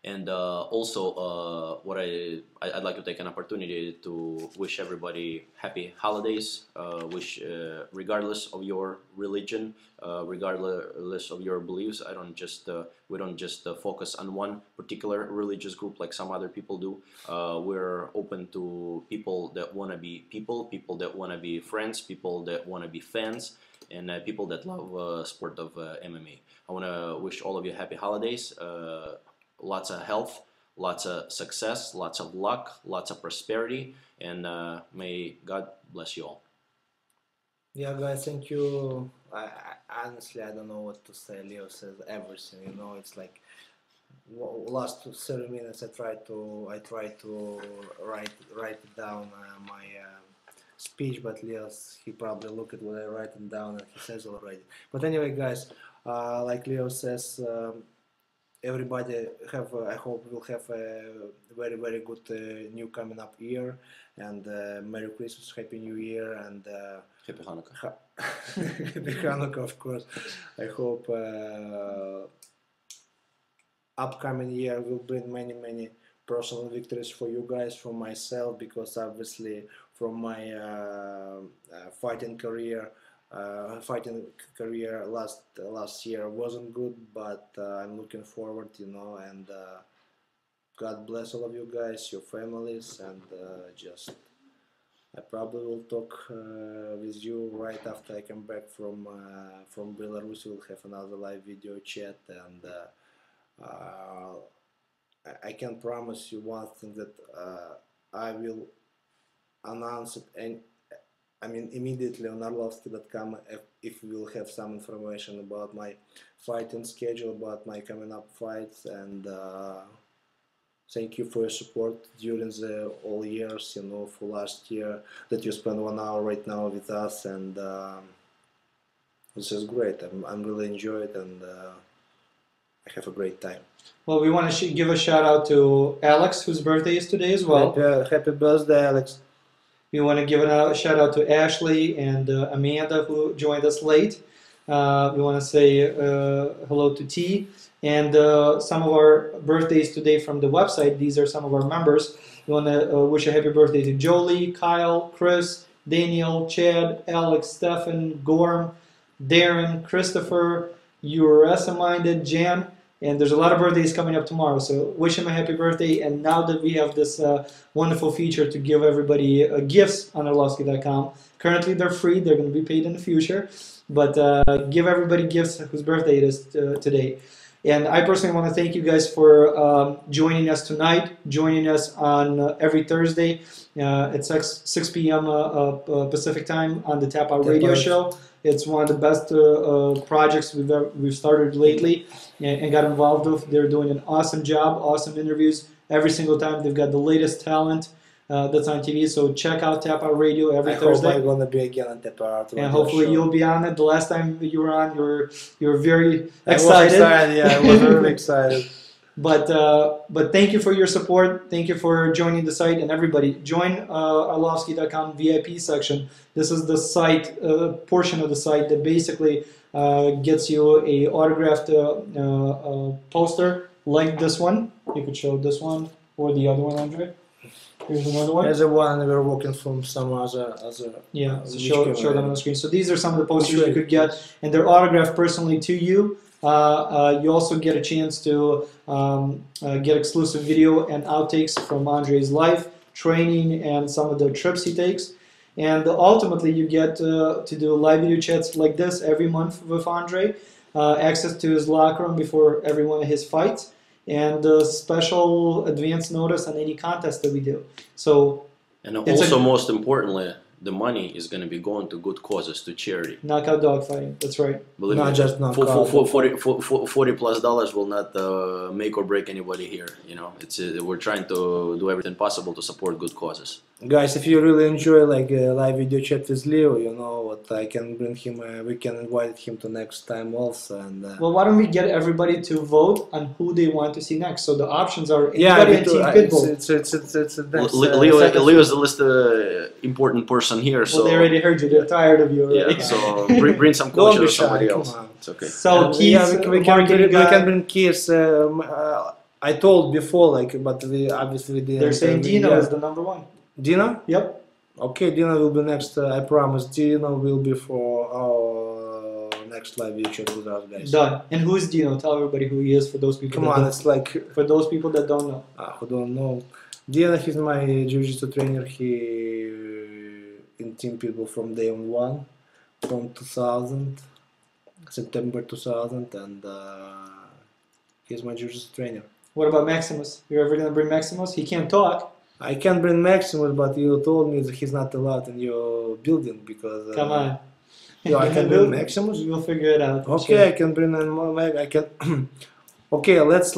And also, what I'd like to take an opportunity to wish everybody happy holidays. Regardless of your religion, regardless of your beliefs, we don't just focus on one particular religious group like some other people do. We're open to people that want to be people that want to be friends, people that want to be fans, and people that love sport of MMA. I want to wish all of you happy holidays. Lots of health, lots of success, lots of luck, lots of prosperity, and may God bless you all. Yeah, guys, thank you. Honestly, I don't know what to say. Leo says everything. It's like last 30 minutes I try to write it down my speech, but he probably look at what I write it down and he says already. But anyway, guys, like Leo says. Everybody I hope we'll have a very, very good new coming up year, and Merry Christmas, Happy New Year, and Happy Hanukkah. Happy Hanukkah, of course. I hope upcoming year will bring many, many personal victories for you guys, from myself, because obviously from my fighting career last year wasn't good, but I'm looking forward, and God bless all of you guys, your families, and I probably will talk with you right after I come back from Belarus. We'll have another live video chat, and I can promise you one thing, that I will announce it immediately on Arlovski.com if we will have some information about my fighting schedule, about my coming up fights, and thank you for your support during the all years, for last year, that you spent 1 hour right now with us, and this is great. I'm really enjoying it, and I have a great time. Well, we want to give a shout out to Alex, whose birthday is today as well. Happy birthday, Alex. We want to give a shout out to Ashley and Amanda, who joined us late. We want to say hello to T, and some of our birthdays today from the website. These are some of our members. We want to wish a happy birthday to Jolie, Kyle, Chris, Daniel, Chad, Alex, Stefan, Gorm, Darren, Christopher, Uresa-minded, Jan. And there's a lot of birthdays coming up tomorrow, so wish him a happy birthday. And now that we have this wonderful feature to give everybody gifts on Arlovski.com, currently they're free, they're going to be paid in the future, but give everybody gifts whose birthday it is today. And I personally want to thank you guys for joining us tonight, joining us on every Thursday at 6 p.m. Pacific time on the Tap Out Radio Show. It's one of the best projects we've started lately and got involved with. They're doing an awesome job, awesome interviews every single time. They've got the latest talent that's on TV. So check out Tap Out Radio every Thursday. I hope I'm gonna be again on Tap Out. And hopefully you'll be on it. The last time you were on, you were very excited. I was excited. Yeah, I was really excited. But thank you for your support. Thank you for joining the site, and everybody join Arlovski.com VIP section. This is the site portion of the site that basically gets you a autographed poster like this one. You could show this one or the other one, Andrei. Here's another one. As a one, we're working from some other. Yeah, so show them on the screen. So these are some of the posters you could get, and they're autographed personally to you. You also get a chance to get exclusive video and outtakes from Andrei's life, training, and some of the trips he takes. And ultimately, you get to do live video chats like this every month with Andrei, access to his locker room before every one of his fights, and special advance notice on any contest that we do. So, and also, most importantly, the money is going to be going to good causes, to charity. Knockout dogfighting, that's right. Believe not me, just knockout. $40+ will not make or break anybody here. You know, we're trying to do everything possible to support good causes. Guys, if you really enjoy like a live video chat with Leo, you know what, I can bring him. We can invite him to next time also. And well, why don't we get everybody to vote on who they want to see next? So the options are anybody in Team Pitbull. Leo is the least important person here. So well, they already heard you. They're tired of you already. Yeah, so bring some culture to somebody else. It's okay. So Keith, we can bring Keith. I told before, like, but we obviously didn't. They're saying Dino is the number one. Dino? Yep. Okay, Dino will be next. I promise. Dino will be for our next live video chat with us, guys. Done. And who is Dino? Tell everybody who he is for those people. Come on, it's like for those people that don't know. Who don't know. Dino, he's my jiu-jitsu trainer. He in Team Pitbull from day one, from 2000, September 2000, and he's my jiu-jitsu trainer. What about Maximus? You're ever gonna bring Maximus? He can't talk. I can bring Maximus, but you told me that he's not allowed in your building because. Come on. I can bring Maximus. We'll figure it out. Okay, sure. I can bring I can. Okay, let's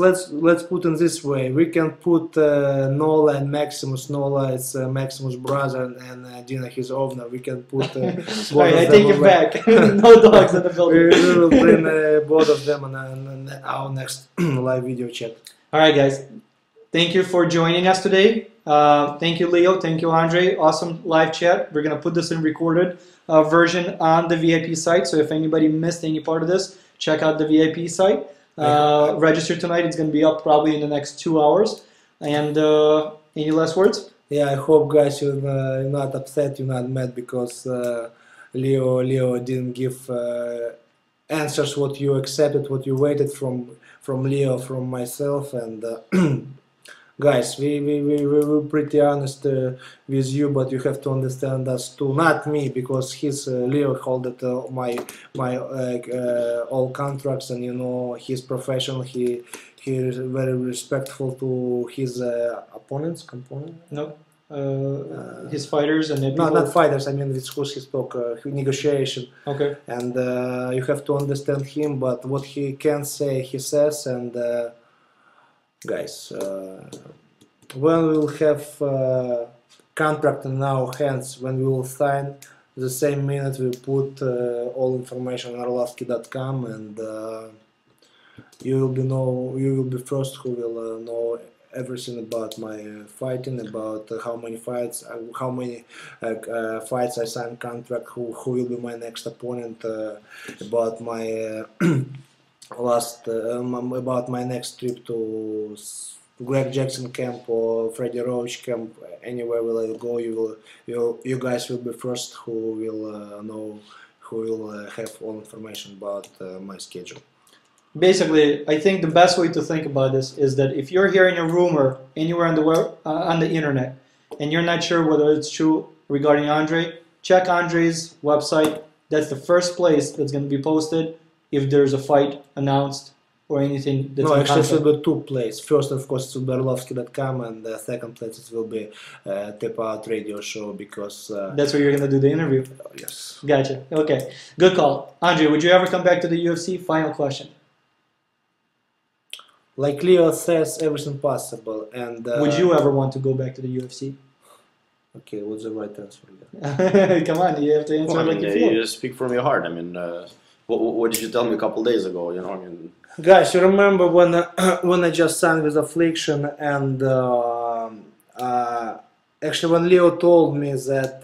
put in this way. We can put Nola and Maximus. Nola is Maximus' brother, and Dina his owner. We can put. Right, I take it back. No dogs in the building. We will bring both of them on our next live video chat. All right, guys. Thank you for joining us today. Thank you, Leo. Thank you, Andrei. Awesome live chat. We're going to put this in recorded version on the VIP site. So if anybody missed any part of this, check out the VIP site. Register tonight. It's going to be up probably in the next 2 hours. And any last words? Yeah, I hope, guys, you're not upset, you're not mad because Leo didn't give answers what you accepted, what you waited from Leo, from myself, and guys, we're pretty honest with you, but you have to understand us too. Not me, because Leo holded my all contracts, and you know he's professional. He is very respectful to his opponents. No. His fighters and no, not fighters. I mean, with who he spoke, negotiation. Okay. And you have to understand him. But what he can say, he says. And guys, when we will have contract in our hands, when we will sign, the same minute we put all information on Arlovski.com, and you will be first who will know everything about my fighting, about how many fights I signed contract, who will be my next opponent, about my about my next trip to Greg Jackson camp or Freddie Roach camp. Anywhere will I go, you guys will be first who will know, who will have all information about my schedule. Basically, I think the best way to think about this is that if you're hearing a rumor anywhere on the internet and you're not sure whether it's true regarding Andrei, check Andrei's website. That's the first place that's going to be posted if there's a fight announced or anything. That's no, actually it will be two places. First, of course, it will be Arlovski.com, and the second place it will be Tap Out Radio Show, because that's where you're going to do the interview. Yes. Gotcha. Okay. Good call. Andrei, would you ever come back to the UFC? Final question. Like Leo says, everything possible. And would you ever want to go back to the UFC? Okay, what's the right answer? Come on, you have to answer like you feel. You speak from your heart. I mean, What did you tell me a couple days ago? You know, I mean, Guys, you remember when when I just signed with Affliction, and actually when Leo told me that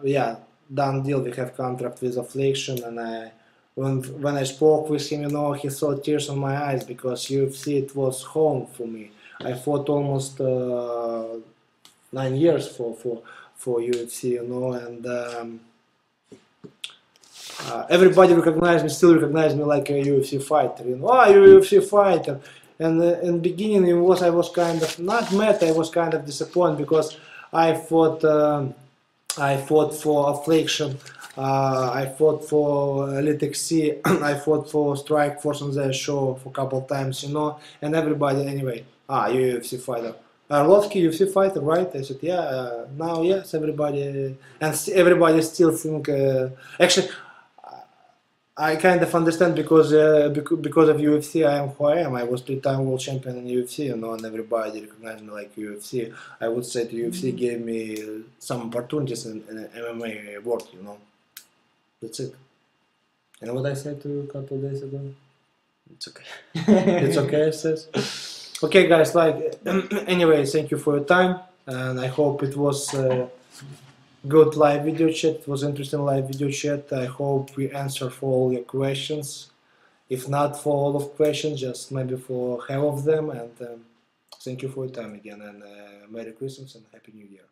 yeah, done deal, we have contract with Affliction, and when I spoke with him, you know, he saw tears in my eyes because UFC, it was home for me. I fought almost 9 years for UFC, you know, and everybody recognized me, still recognize me like a UFC fighter, you know, you're a UFC fighter. And in the beginning, I was kind of not mad, I was kind of disappointed because I fought for Affliction, I fought for Elite XC, I fought for Strike Force on their show for a couple times, you know, and everybody, anyway, you're a UFC fighter. Arlovski, UFC fighter, right? I said, yeah, now, yes, everybody, and everybody still think, actually, I kind of understand because of UFC I am who I am. I was 3-time world champion in UFC, you know, and everybody recognized me like UFC. I would say the UFC gave me some opportunities in MMA world, you know. That's it. And what I said to you a couple days ago? it's okay. It's okay, it says. Okay, guys, like, anyway, thank you for your time, and I hope it was good live video chat. It was interesting live video chat. I hope we answer for all your questions. If not for all of questions, just maybe for half of them. And thank you for your time again. And Merry Christmas and Happy New Year.